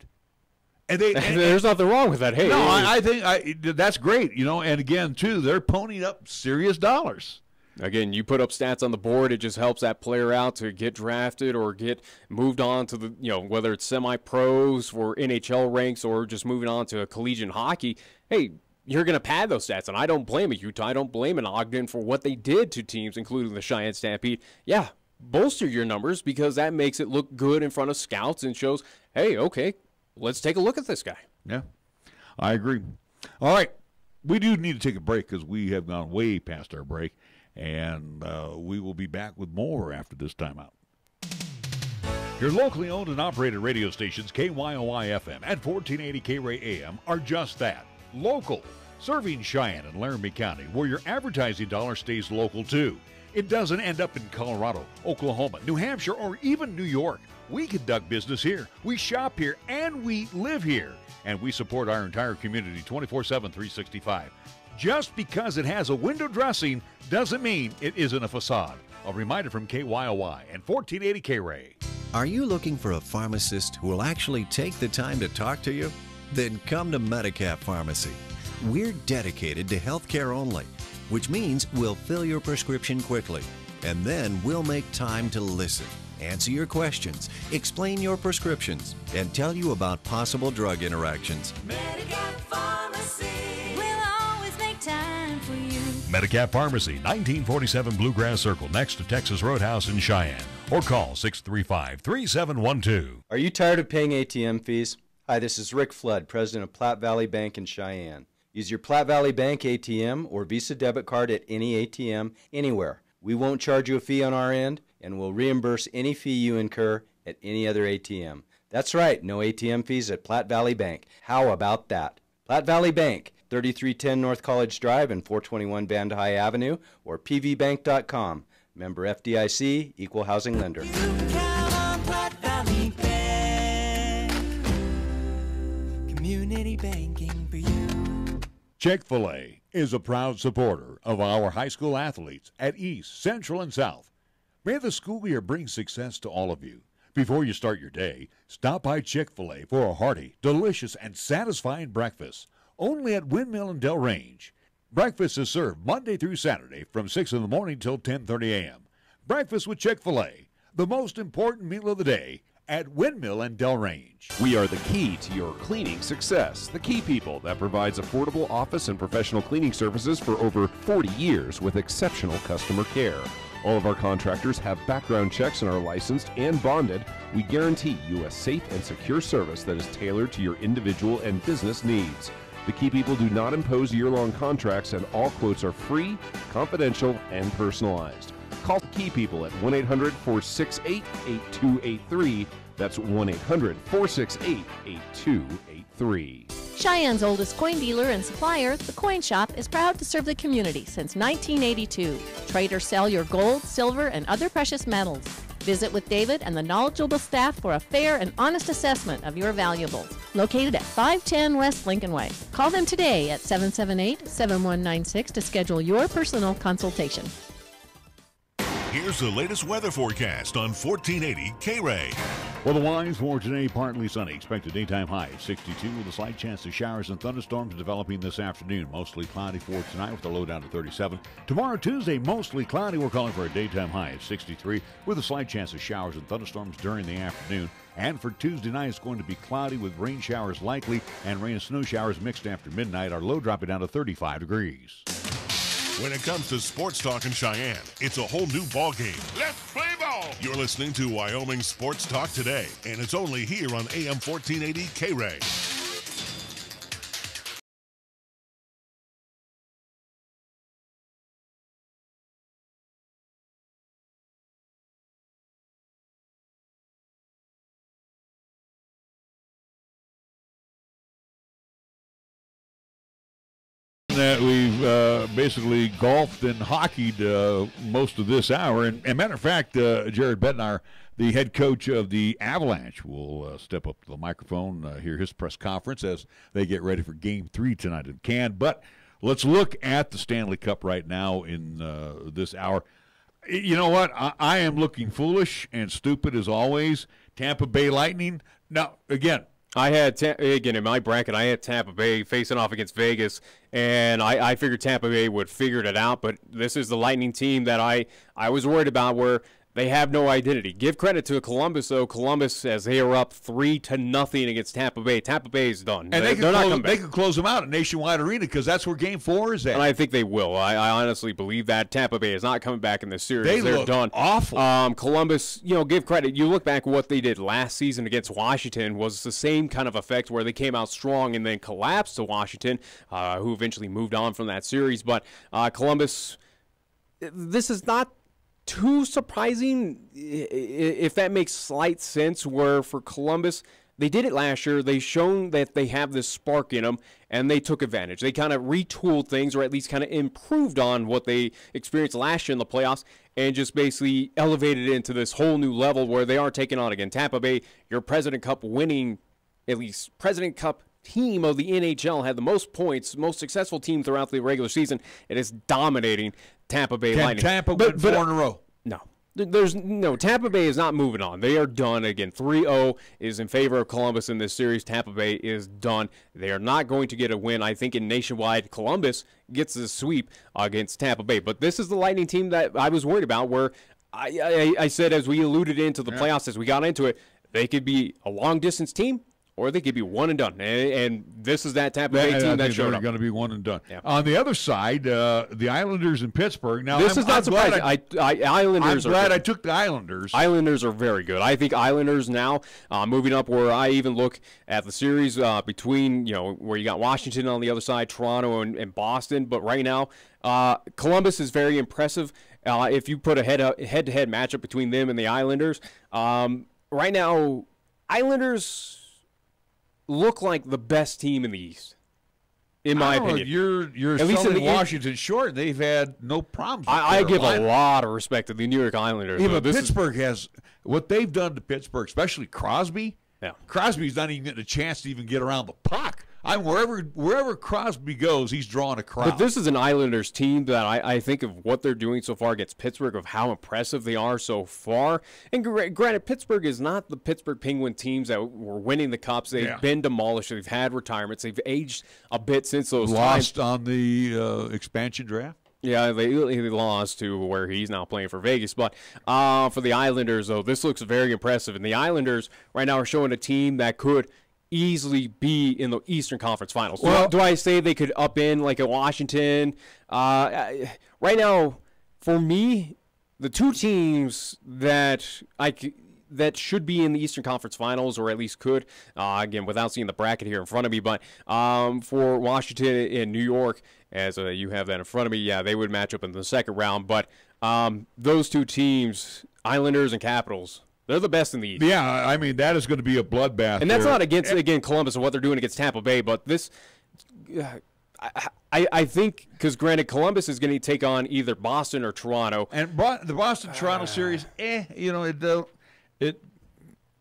And there's nothing wrong with that. Hey, no, I think that's great, And again, too, they're ponying up serious dollars. Again, you put up stats on the board, it just helps that player out to get drafted or get moved on to the, whether it's semi-pros or NHL ranks or just moving on to collegiate hockey. Hey, you're going to pad those stats, and I don't blame it, Utah. I don't blame an Ogden for what they did to teams, including the Cheyenne Stampede. Yeah, bolster your numbers, because that makes it look good in front of scouts and shows, hey, okay, let's take a look at this guy. Yeah, I agree. All right, we do need to take a break because we have gone way past our break, and we will be back with more after this timeout. Your locally owned and operated radio stations, KYOI FM and 1480 KRAE AM, are just that, local. serving Cheyenne and Laramie County, where your advertising dollar stays local too. It doesn't end up in Colorado, Oklahoma, New Hampshire, or even New York. We conduct business here, we shop here, and we live here. And we support our entire community 24/7, 365. Just because it has a window dressing doesn't mean it isn't a facade. A reminder from KYOY and 1480 KRAE. Are you looking for a pharmacist who will actually take the time to talk to you? Then come to Medicap Pharmacy. We're dedicated to healthcare only, which means we'll fill your prescription quickly, and then we'll make time to listen, answer your questions, explain your prescriptions, and tell you about possible drug interactions. Medicap Pharmacy, we'll always make time for you. Medicap Pharmacy, 1947 Bluegrass Circle, next to Texas Roadhouse in Cheyenne. Or call 635-3712. Are you tired of paying ATM fees? Hi, this is Rick Flood, president of Platte Valley Bank in Cheyenne. Use your Platte Valley Bank ATM or Visa debit card at any ATM anywhere. We won't charge you a fee on our end, and we'll reimburse any fee you incur at any other ATM. That's right, no ATM fees at Platte Valley Bank. How about that? Platte Valley Bank, 3310 North College Drive and 421 Band High Avenue, or pvbank.com. Member FDIC, Equal Housing Lender. You can count on Platte Valley Bank. Community banking for you. Chick-fil-A is a proud supporter of our high school athletes at East, Central, and South. May the school year bring success to all of you. Before you start your day, stop by Chick-fil-A for a hearty, delicious, and satisfying breakfast, only at Windmill and Del Range. Breakfast is served Monday through Saturday from 6 in the morning till 10:30 a.m. Breakfast with Chick-fil-A, the most important meal of the day, at Windmill and Del Range. We are the key to your cleaning success. The Key People that provides affordable office and professional cleaning services for over 40 years with exceptional customer care. All of our contractors have background checks and are licensed and bonded. We guarantee you a safe and secure service that is tailored to your individual and business needs. The Key People do not impose year-long contracts, and all quotes are free, confidential, and personalized. Call the Key People at 1-800-468-8283. That's 1-800-468-8283. Cheyenne's oldest coin dealer and supplier, The Coin Shop, is proud to serve the community since 1982. Trade or sell your gold, silver, and other precious metals. Visit with David and the knowledgeable staff for a fair and honest assessment of your valuables. Located at 510 West Lincoln Way. Call them today at 778-7196 to schedule your personal consultation. Here's the latest weather forecast on 1480 KRAE. Weather-wise for today, partly sunny. Expected daytime high of 62 with a slight chance of showers and thunderstorms developing this afternoon. Mostly cloudy for tonight with a low down to 37. Tomorrow, Tuesday, mostly cloudy. We're calling for a daytime high of 63 with a slight chance of showers and thunderstorms during the afternoon. And for Tuesday night, it's going to be cloudy with rain showers likely and rain and snow showers mixed after midnight. Our low dropping down to 35 degrees. When it comes to sports talk in Cheyenne, it's a whole new ballgame. Let's play ball! You're listening to Wyoming Sports Talk today, and it's only here on AM 1480 KRAE. That we've basically golfed and hockeyed most of this hour. And matter of fact, Jared Bednar, the head coach of the Avalanche, will step up to the microphone, hear his press conference as they get ready for Game 3 tonight in Cannes. But let's look at the Stanley Cup right now in this hour. You know what? I am looking foolish and stupid as always. Tampa Bay Lightning. Now, again, I had, again, in my bracket, I had Tampa Bay facing off against Vegas, and I figured Tampa Bay would figure it out, but this is the Lightning team that I was worried about, where they have no identity. Give credit to Columbus, though. Columbus, as they are up 3-0 against Tampa Bay. Tampa Bay is done. And they could close them out at Nationwide Arena because that's where Game 4 is at. And I think they will. I honestly believe that. Tampa Bay is not coming back in this series. They're done. Awful. Columbus, give credit. You look back at what they did last season against Washington was the same kind of effect where they came out strong and then collapsed to Washington, who eventually moved on from that series. But Columbus, this is not too surprising, if that makes slight sense, where for Columbus, They did it last year. They've shown that they have this spark in them, and they took advantage. They kind of retooled things, or at least kind of improved on what they experienced last year in the playoffs, and just basically elevated it into this whole new level where they are taking on, again, Tampa Bay, your President Cup winning, at least President Cup team of the NHL, had the most points, most successful team throughout the regular season. It is dominating Tampa Bay Lightning. Tampa win 4 in a row? No. Tampa Bay is not moving on. They are done. Again, 3-0 is in favor of Columbus in this series. Tampa Bay is done. They are not going to get a win. I think in nationwide, Columbus gets the sweep against Tampa Bay. But this is the Lightning team that I was worried about, where I said, as we alluded into the playoffs, as we got into it, they could be a long-distance team, or they could be one and done. And this is that Tampa Bay team that showed up. They're going to be one and done. Yeah. On the other side, the Islanders in Pittsburgh. Now, this is not surprising. Islanders I'm glad I took the Islanders. Islanders are very good. I think Islanders now moving up, where I even look at the series between, where you got Washington on the other side, Toronto and Boston. But right now, Columbus is very impressive. If you put a head-to-head matchup between them and the Islanders, right now, Islanders look like the best team in the East, in my opinion. You're at least selling Washington short. They've had no problems with I give a lot of respect to the New York Islanders. Even Pittsburgh has what they've done to Pittsburgh, especially Crosby. Yeah. Crosby's not even getting a chance to even get around the puck. Wherever Crosby goes, he's drawing a crowd. But this is an Islanders team that I think of what they're doing so far against Pittsburgh, of how impressive they are so far. And granted, Pittsburgh is not the Pittsburgh Penguin teams that were winning the Cups. They've been demolished. They've had retirements. They've aged a bit since those lost times. On the expansion draft. Yeah, they lost to where he's now playing for Vegas. But for the Islanders, though, this looks very impressive. And the Islanders right now are showing a team that could easily be in the Eastern Conference Finals. Well, do I say they could up in like a Washington? Right now, for me, the two teams that should be in the Eastern Conference Finals, or at least could, again, without seeing the bracket here in front of me, but for Washington and New York, as you have that in front of me, they would match up in the second round. But those two teams, Islanders and Capitals, they're the best in the East. Yeah, I mean, that is going to be a bloodbath. And that's not against, Columbus and what they're doing against Tampa Bay, but this, I think, because granted, Columbus is going to take on either Boston or Toronto. And the Boston-Toronto series, it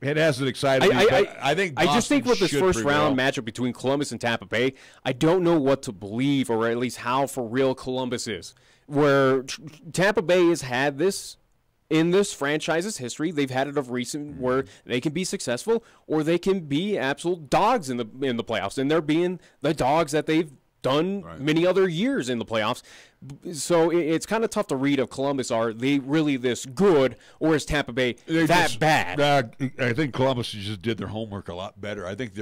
hasn't excited me. I just think with this first round matchup between Columbus and Tampa Bay, I don't know what to believe, or at least how for real Columbus is. Where Tampa Bay has had this in this franchise's history, they've had it of recent where they can be successful or they can be absolute dogs in the playoffs, and they're being the dogs that they've done many other years in the playoffs. So it's kind of tough to read if Columbus are they really this good, or is Tampa Bay bad? I think Columbus just did their homework a lot better. I think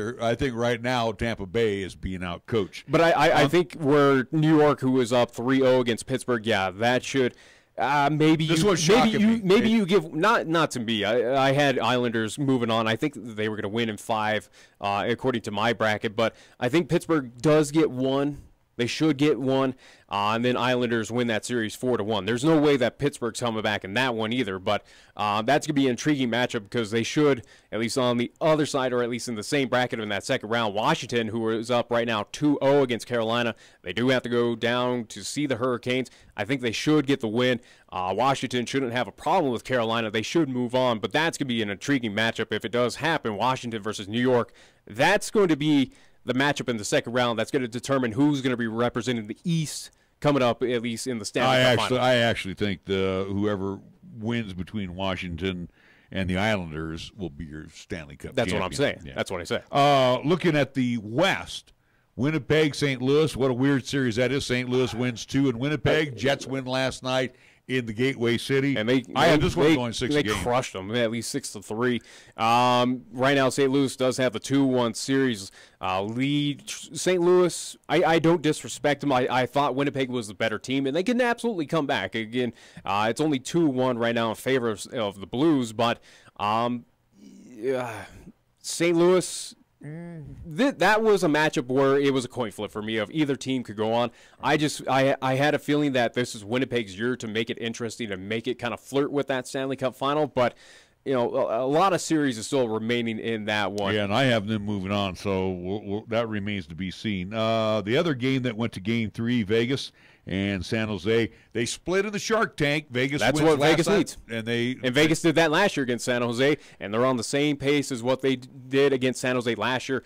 right now Tampa Bay is being out coached. But I think where New York, who was up 3-0 against Pittsburgh, that should. Maybe you give not to me. I had Islanders moving on. I think they were going to win in 5, according to my bracket. But I think Pittsburgh does get 1. They should get 1, and then Islanders win that series 4-1. There's no way that Pittsburgh's coming back in that one either. But that's going to be an intriguing matchup, because they should, at least on the other side, or at least in the same bracket in that second round, Washington, who is up right now 2-0 against Carolina, they do have to go down to see the Hurricanes. I think they should get the win. Washington shouldn't have a problem with Carolina. They should move on, but that's going to be an intriguing matchup if it does happen. Washington versus New York. That's going to be the matchup in the second round. That's going to determine who's going to be representing the East coming up, at least in the Stanley Cup final. I actually think whoever wins between Washington and the Islanders will be your Stanley Cup champion. What I'm saying. Yeah. That's what I say. Looking at the West, Winnipeg, St. Louis, what a weird series that is. St. Louis wins 2 in Winnipeg. Jets win last night in the Gateway City. And I had this one going 6 games. They crushed them, at least 6-3. Right now, St. Louis does have the 2-1 series lead. St. Louis, I don't disrespect them. I thought Winnipeg was the better team, and they can absolutely come back. Again, it's only 2-1 right now in favor of the Blues, but St. Louis, that was a matchup where it was a coin flip for me of either team could go on. I had a feeling that this is Winnipeg's year to make it interesting, to make it kind of flirt with that Stanley Cup final, but a lot of series is still remaining in that one. Yeah, and I have them moving on, so that remains to be seen. The other game that went to Game 3, Vegas and San Jose, they split in the Shark Tank. That's what Vegas needs. And Vegas did that last year against San Jose, and they're on the same pace as what they did against San Jose last year,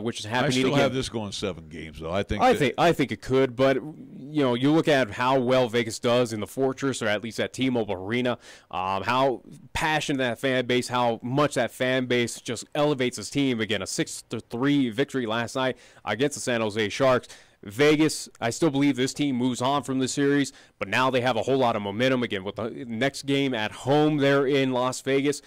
which is happening again. I still have this going 7 games, though. I think it could, but you look at how well Vegas does in the Fortress, or at least at T-Mobile Arena, how passionate that fan base, how much that fan base just elevates his team. Again, a 6-3 victory last night against the San Jose Sharks. Vegas, I still believe this team moves on from the series, but now they have a whole lot of momentum again with the next game at home there in Las Vegas.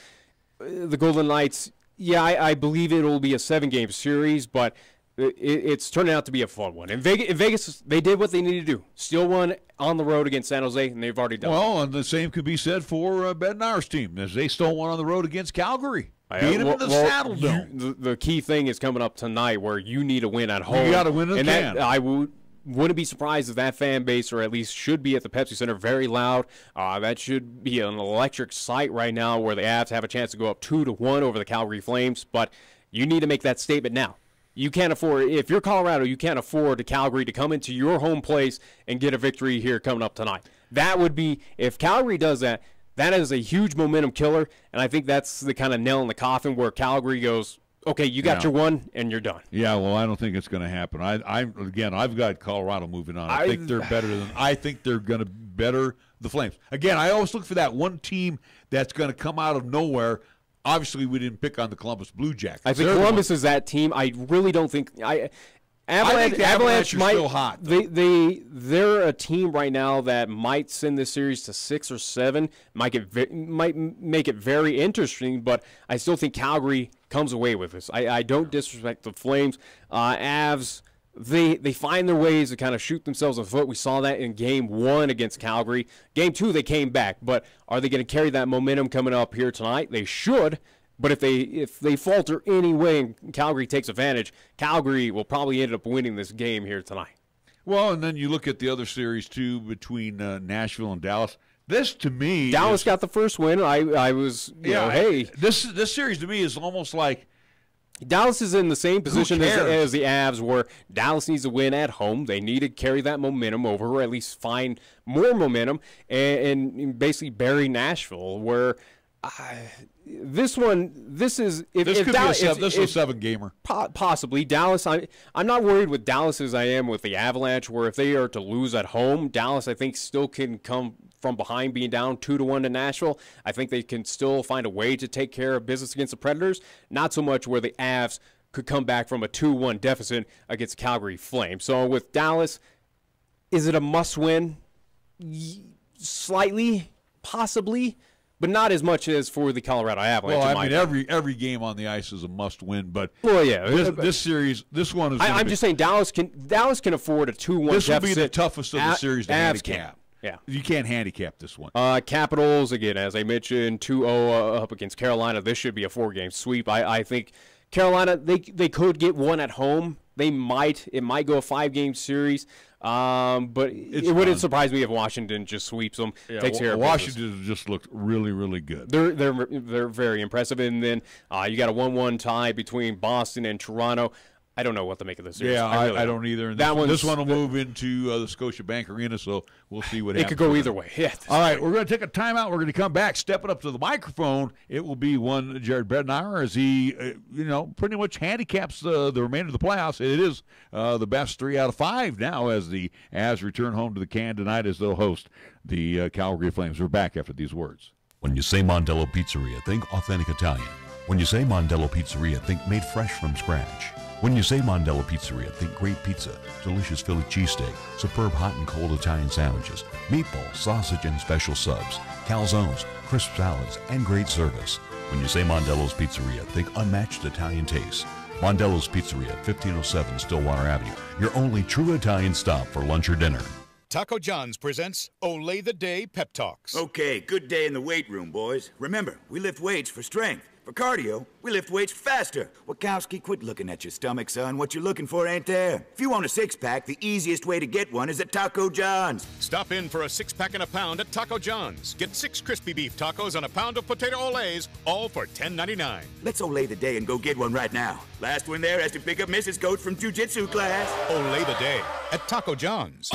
The Golden Knights, I believe it will be a 7-game series, but it's turning out to be a fun one. In Vegas, they did what they needed to do. Still won on the road against San Jose, and they've already done it. Well, and the same could be said for Bednar's team, as they still won on the road against Calgary. Beat him in the Saddle Dome. The key thing is coming up tonight, where you need to win at home. You got to win in the can. I wouldn't be surprised if that fan base, or at least should be at the Pepsi Center, very loud. That should be an electric sight right now, where the Avs have a chance to go up 2-1 over the Calgary Flames. But you need to make that statement now. You can't afford, if you're Colorado, you can't afford Calgary to come into your home place and get a victory here coming up tonight. That would be, if Calgary does that, that is a huge momentum killer, and I think that's the kind of nail in the coffin where Calgary goes, okay, you got your one, and you're done. Yeah, well, I don't think it's going to happen. I've got Colorado moving on. I think they're better than. I think they're going to better the Flames. Again, I always look for that one team that's going to come out of nowhere. Obviously, we didn't pick on the Columbus Blue Jackets. I think Columbus is that team. I really don't think Avalanche might, still hot. They're a team right now that might send this series to 6 or 7. Might make it very interesting, but I still think Calgary comes away with this. I don't disrespect the Flames. Avs, they find their ways to kind of shoot themselves in the foot. We saw that in Game 1 against Calgary. Game 2, they came back, but are they going to carry that momentum coming up here tonight? They should. But if they falter any way and Calgary takes advantage, Calgary will probably end up winning this game here tonight. Well, and then you look at the other series, too, between Nashville and Dallas. This, to me, Dallas got the first win. I was, hey. This series, to me, is almost like Dallas is in the same position as the Avs, where Dallas needs to win at home. They need to carry that momentum over, or at least find more momentum, and basically bury Nashville, where this is a 7-gamer. Possibly Dallas. I'm not worried with Dallas as I am with the Avalanche, where if they are to lose at home, Dallas I think still can come from behind, being down 2-1 to Nashville. I think they can still find a way to take care of business against the Predators. Not so much where the Avs could come back from a 2-1 deficit against Calgary Flames. So with Dallas, is it a must-win? Slightly, possibly. But not as much as for the Colorado Avalanche. Well, I mean, every game on the ice is a must-win. But this series, this one is. I'm just saying Dallas can afford a 2-1 deficit. This will be the toughest of the series to handicap. Yeah, you can't handicap this one. Capitals again, as I mentioned, 2-0 up against Carolina. This should be a 4-game sweep. I think Carolina they could get one at home. It might go a 5-game series. But it wouldn't surprise me if Washington just sweeps them, takes care of business. Washington just looked really, really good. They're very impressive. And then you got a 1-1 tie between Boston and Toronto. I don't know what to make of this series. Yeah, I don't either. And this one will move into the Scotiabank Arena, so we'll see what happens. It could go either way. Yeah. All right, we're going to take a timeout. We're going to come back, step it up to the microphone. It will be one Jared Bednar as he, pretty much handicaps the remainder of the playoffs. It is the best 3 out of 5 now as the Avs return home to the can tonight as they'll host the Calgary Flames. We're back after these words. When you say Mondello Pizzeria, think authentic Italian. When you say Mondello Pizzeria, think made fresh from scratch. When you say Mondello Pizzeria, think great pizza, delicious Philly cheesesteak, superb hot and cold Italian sandwiches, meatballs, sausage, and special subs, calzones, crisp salads, and great service. When you say Mondello's Pizzeria, think unmatched Italian taste. Mondello's Pizzeria, 1507 Stillwater Avenue, your only true Italian stop for lunch or dinner. Taco John's presents Olay the Day Pep Talks. Okay, good day in the weight room, boys. Remember, we lift weights for strength. For cardio, we lift weights faster. Wachowski, quit looking at your stomach, son. What you're looking for ain't there. If you want a six-pack, the easiest way to get one is at Taco John's. Stop in for a six-pack and a pound at Taco John's. Get 6 crispy beef tacos and a pound of potato olays, all for $10.99. Let's Olay the Day and go get one right now. Last one there has to pick up Mrs. Coach from jiu-jitsu class. Olay the Day at Taco John's.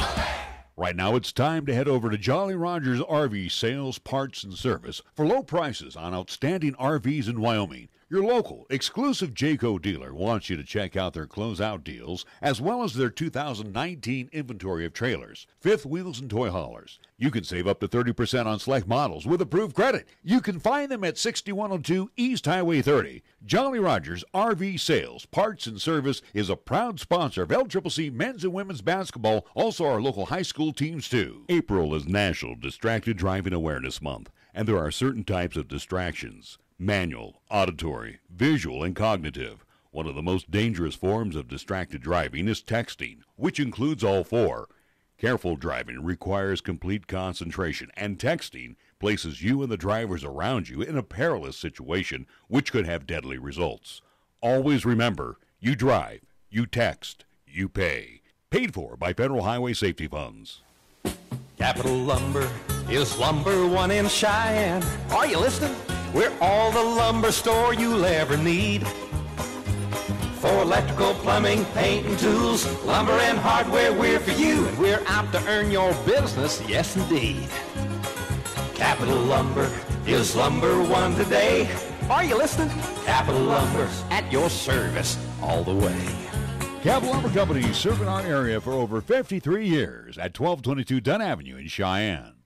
Right now, it's time to head over to Jolly Rogers RV Sales, Parts, and Service for low prices on outstanding RVs in Wyoming. Your local, exclusive Jayco dealer wants you to check out their closeout deals, as well as their 2019 inventory of trailers, fifth wheels, and toy haulers. You can save up to 30% on select models with approved credit. You can find them at 6102 East Highway 30. Jolly Rogers RV Sales, Parts, and Service is a proud sponsor of LCCC men's and women's basketball, also our local high school teams too. April is National Distracted Driving Awareness Month, and there are certain types of distractions: manual, auditory, visual, and cognitive. One of the most dangerous forms of distracted driving is texting, which includes all four. Careful driving requires complete concentration, and texting places you and the drivers around you in a perilous situation, which could have deadly results. Always remember, you drive, you text, you pay. Paid for by Federal Highway Safety Funds. Capital Lumber is number one in Cheyenne. Are you listening? We're all the lumber store you'll ever need. For electrical, plumbing, paint, and tools, lumber and hardware, we're for you. And we're out to earn your business, yes indeed. Capital Lumber is number one today. Are you listening? Capital Lumber's at your service all the way. Capital Lumber Company, serving our area for over 53 years at 1222 Dunn Avenue in Cheyenne.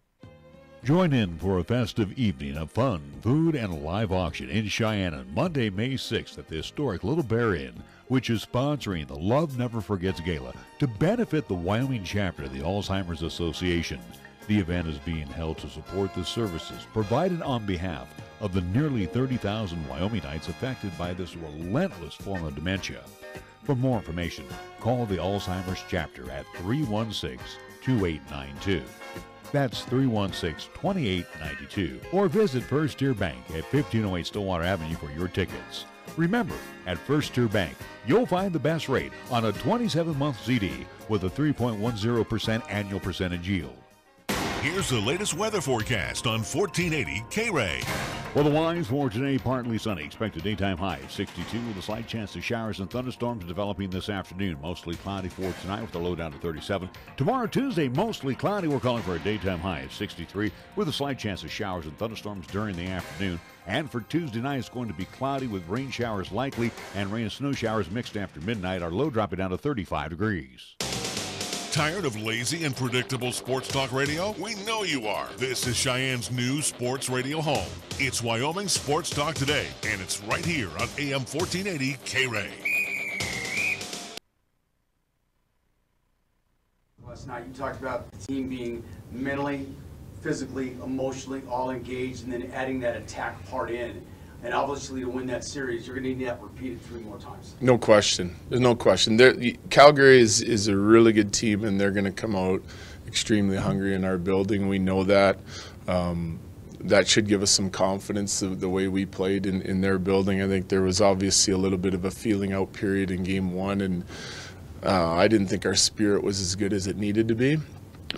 Join in for a festive evening of fun, food, and a live auction in Cheyenne on Monday, May 6th at the historic Little Bear Inn, which is sponsoring the Love Never Forgets Gala to benefit the Wyoming chapter of the Alzheimer's Association. The event is being held to support the services provided on behalf of the nearly 30,000 Wyomingites affected by this relentless form of dementia. For more information, call the Alzheimer's chapter at 316-2892. That's 316-2892. Or visit First Tier Bank at 1508 Stillwater Avenue for your tickets. Remember, at First Tier Bank, you'll find the best rate on a 27-month CD with a 3.10% annual percentage yield. Here's the latest weather forecast on 1480 KRAE. Well, the wise for today, partly sunny. Expect a daytime high of 62 with a slight chance of showers and thunderstorms developing this afternoon. Mostly cloudy for tonight with a low down to 37. Tomorrow, Tuesday, mostly cloudy. We're calling for a daytime high of 63 with a slight chance of showers and thunderstorms during the afternoon. And for Tuesday night, it's going to be cloudy with rain showers likely and rain and snow showers mixed after midnight. Our low dropping down to 35 degrees. Tired of lazy and predictable sports talk radio? We know you are. This is Cheyenne's new sports radio home. It's Wyoming Sports Talk Today, and it's right here on AM 1480 KRAE. Last night you talked about the team being mentally, physically, emotionally all engaged, and then adding that attack part in. And obviously, to win that series, you're going to need that repeated 3 more times. No question. There's no question. Calgary is a really good team, and they're going to come out extremely hungry in our building. We know that. That should give us some confidence of the way we played in their building. I think there was obviously a little bit of a feeling out period in Game 1, and I didn't think our spirit was as good as it needed to be.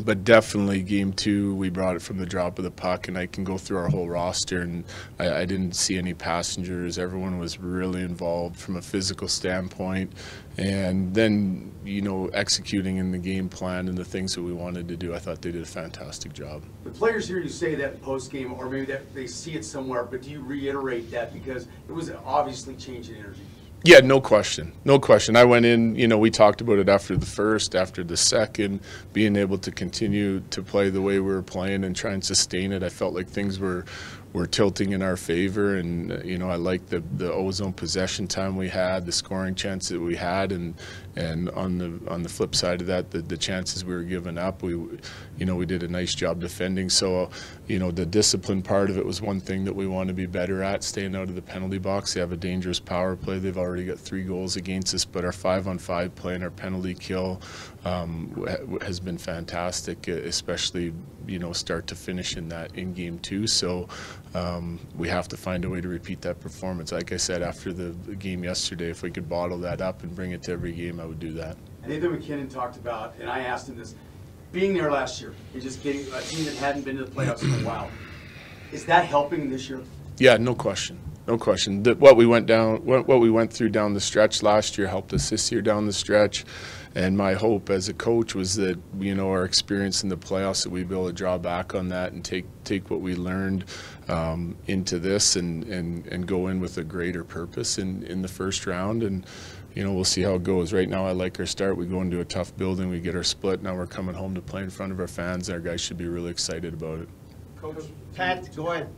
But definitely Game 2, we brought it from the drop of the puck, and I can go through our whole roster, and I didn't see any passengers. Everyone was really involved from a physical standpoint. And then, executing in the game plan and the things that we wanted to do, I thought they did a fantastic job. The players hear you say that post-game, or maybe that they see it somewhere, but do you reiterate that because it was obviously changing energy? Yeah, no question. No question. I went in, we talked about it after the first, after the second, being able to continue to play the way we were playing and try and sustain it. I felt like things were were tilting in our favor. And I like the ozone possession time we had, the scoring chance that we had, and on the flip side of that, the chances we were giving up, we did a nice job defending. So the discipline part of it was one thing that we want to be better at, staying out of the penalty box. They have a dangerous power play. They've already got 3 goals against us, but our 5-on-5 play and our penalty kill has been fantastic, especially start to finish in game 2. So we have to find a way to repeat that performance. Like I said, after the game yesterday, if we could bottle that up and bring it to every game, I would do that. And Nathan McKinnon talked about, and I asked him this, being there last year and just getting a team that hadn't been to the playoffs in a while. Is that helping this year? Yeah, no question. No question. What we went through down the stretch last year helped us this year down the stretch. And my hope as a coach was that our experience in the playoffs, that we'd be able to draw back on that and take what we learned into this and go in with a greater purpose in the first round. And we'll see how it goes. Right now, I like our start. We go into a tough building. We get our split. Now we're coming home to play in front of our fans. Our guys should be really excited about it. Coach, Pat, go ahead.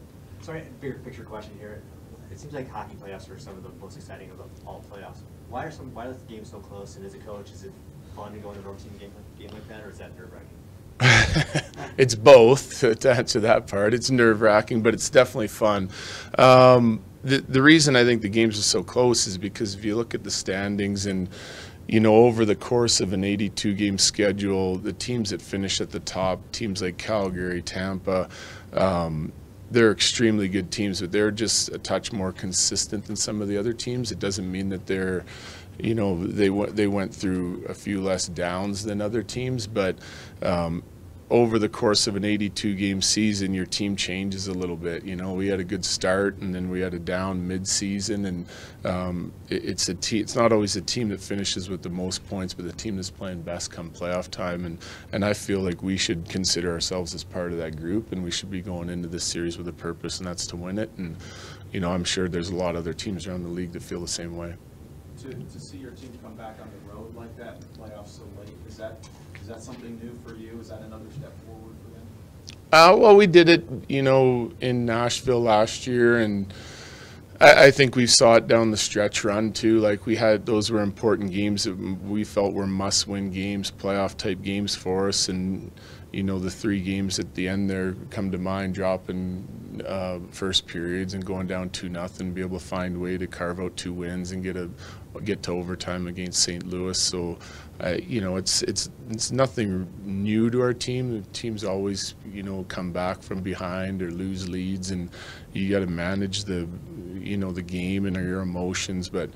Sorry, bigger picture question here. It seems like hockey playoffs are some of the most exciting of all playoffs. Why are the games so close? And as a coach, is it fun to go into a road team game like that, or is that nerve-wracking? It's both, to answer that part. It's nerve-wracking, but it's definitely fun. The reason I think the games are so close is because if you look at the standings and, over the course of an 82-game schedule, the teams that finish at the top, teams like Calgary, Tampa, they're extremely good teams, but they're just a touch more consistent than some of the other teams. It doesn't mean that they're, they went through a few less downs than other teams, but over the course of an 82-game season, your team changes a little bit. We had a good start, and then we had a down mid-season, and it's not always a team that finishes with the most points, but the team that's playing best come playoff time. And I feel like we should consider ourselves as part of that group, and we should be going into this series with a purpose, and that's to win it. And I'm sure there's a lot of other teams around the league that feel the same way. To see your team come back on the road like that in the playoffs so late, is that something new for you? Is that another step forward for them? Well, we did it, in Nashville last year, and I think we saw it down the stretch run too. Like those were important games that we felt were must-win games, playoff-type games for us, and the 3 games at the end there come to mind, dropping first periods and going down 2-0, be able to find a way to carve out 2 wins and get to overtime against St. Louis. So, it's nothing new to our team. The team's always, come back from behind or lose leads, and you got to manage the game and your emotions. But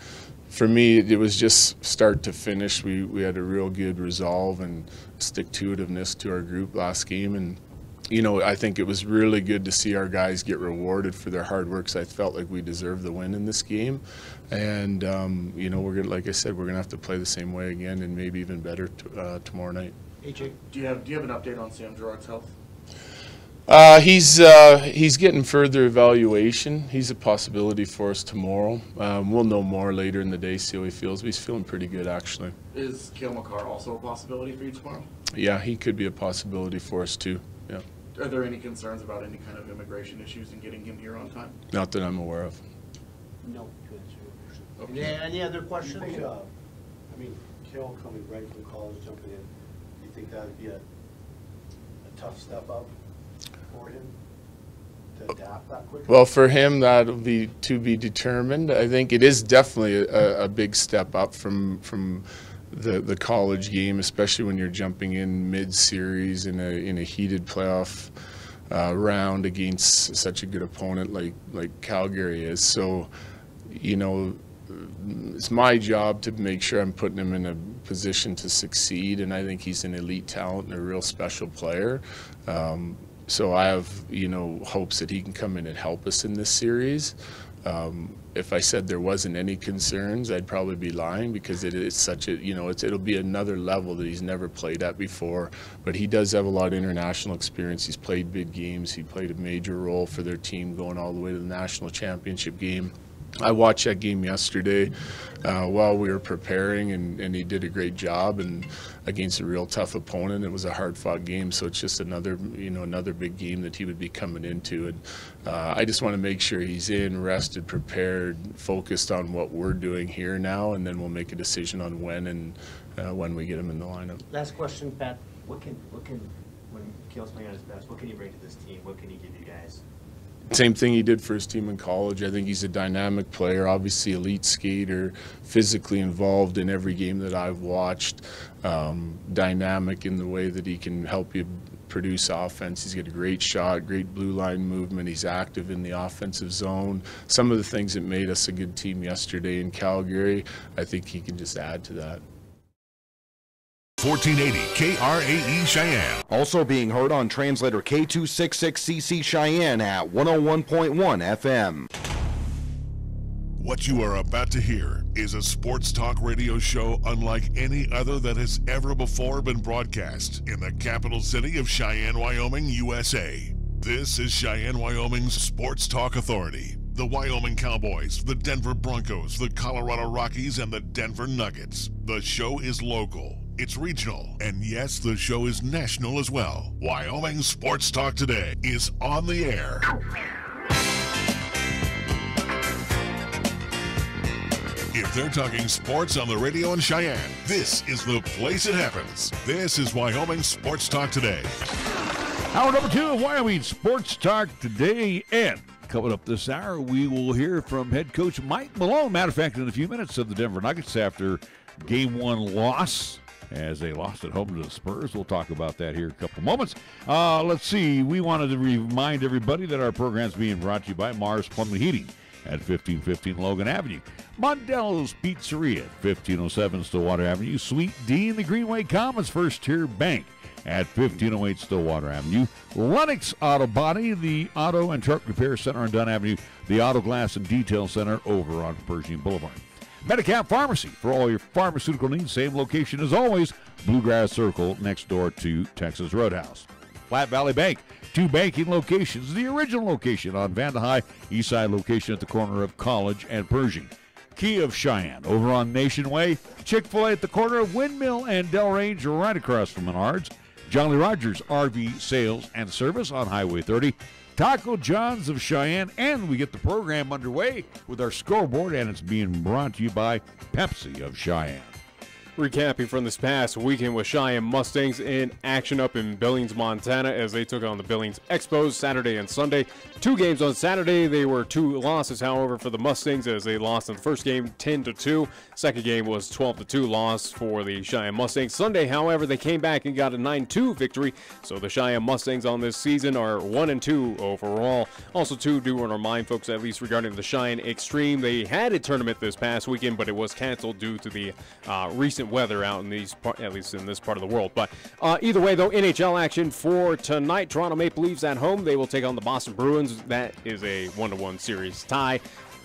for me, it was just start to finish. We had a real good resolve and stick-to-itiveness to our group last game, and I think it was really good to see our guys get rewarded for their hard work. So I felt like we deserved the win in this game, and we're gonna, like I said, we're gonna have to play the same way again, and maybe even better tomorrow night. AJ, do you have an update on Sam Girard's health? He's getting further evaluation. He's a possibility for us tomorrow. We'll know more later in the day, see how he feels. But he's feeling pretty good, actually. Is Cale Makar also a possibility for you tomorrow? Yeah, he could be a possibility for us too. Yeah. Are there any concerns about any kind of immigration issues in getting him here on time? Not that I'm aware of. No. Okay. Any other questions? Cale coming right from college, jumping in, do you think that would be a tough step up for him to adapt that quickly? Well, for him, that'll be to be determined. I think it is definitely a big step up from the college game, especially when you're jumping in mid-series in a heated playoff round against such a good opponent like Calgary is. So, it's my job to make sure I'm putting him in a position to succeed, and I think he's an elite talent and a real special player. So I have, hopes that he can come in and help us in this series. If I said there wasn't any concerns, I'd probably be lying, because it is such a, it'll be another level that he's never played at before. But he does have a lot of international experience. He's played big games. He played a major role for their team going all the way to the national championship game. I watched that game yesterday while we were preparing, and he did a great job. And against a real tough opponent, it was a hard-fought game. So it's just another big game that he would be coming into. And I just want to make sure he's in, rested, prepared, focused on what we're doing here now, and then we'll make a decision on when we get him in the lineup. Last question, Pat. What can when Kale's playing at his best, what can he bring to this team? What can he give you guys? Same thing he did for his team in college. I think he's a dynamic player, obviously elite skater, physically involved in every game that I've watched, dynamic in the way that he can help you produce offense. He's got a great shot, great blue line movement. He's active in the offensive zone. Some of the things that made us a good team yesterday in Calgary, I think he can just add to that. 1480 KRAE Cheyenne. Also being heard on translator K266CC Cheyenne at 101.1 FM. What you are about to hear is a sports talk radio show unlike any other that has ever before been broadcast in the capital city of Cheyenne, Wyoming, USA. This is Cheyenne, Wyoming's Sports Talk Authority. The Wyoming Cowboys, the Denver Broncos, the Colorado Rockies, and the Denver Nuggets. The show is local. It's regional, and yes, the show is national as well. Wyoming Sports Talk Today is on the air. If they're talking sports on the radio in Cheyenne, this is the place it happens. This is Wyoming Sports Talk Today. Hour number 2 of Wyoming Sports Talk Today, and coming up this hour, we will hear from head coach Mike Malone. Matter of fact, in a few minutes, of the Denver Nuggets after Game 1 loss, as they lost at home to the Spurs. We'll talk about that here in a couple moments. Let's see. We wanted to remind everybody that our program is being brought to you by Mars Plumbing and Heating at 1515 Logan Avenue, Mondello's Pizzeria at 1507 Stillwater Avenue, Suite D in the Greenway Commons First Tier Bank at 1508 Stillwater Avenue, Lennox Auto Body, the Auto and Truck Repair Center on Dunn Avenue, the Auto Glass and Detail Center over on Pershing Boulevard. Medicap Pharmacy for all your pharmaceutical needs. Same location as always, Bluegrass Circle next door to Texas Roadhouse. Platte Valley Bank, 2 banking locations. The original location on Vanda High, east side location at the corner of College and Pershing. Key of Cheyenne over on Nation Way. Chick-fil-A at the corner of Windmill and Delrange right across from Menards. Jolly Rogers RV Sales and Service on Highway 30. Taco John's of Cheyenne, and we get the program underway with our scoreboard, and it's being brought to you by Pepsi of Cheyenne. Recapping from this past weekend with Cheyenne Mustangs in action up in Billings, Montana, as they took on the Billings Expos Saturday and Sunday. 2 games on Saturday. They were 2 losses, however, for the Mustangs, as they lost in the first game 10-2. Second game was 12-2 loss for the Cheyenne Mustangs. Sunday, however, they came back and got a 9-2 victory. So the Cheyenne Mustangs on this season are 1-2 overall. Also, too, do want to remind folks, at least regarding the Cheyenne Extreme, they had a tournament this past weekend, but it was canceled due to the recent weather out in these, at least in this part of the world. But either way, though, NHL action for tonight. Toronto Maple Leafs at home. They will take on the Boston Bruins. That is a 1-1 series tie.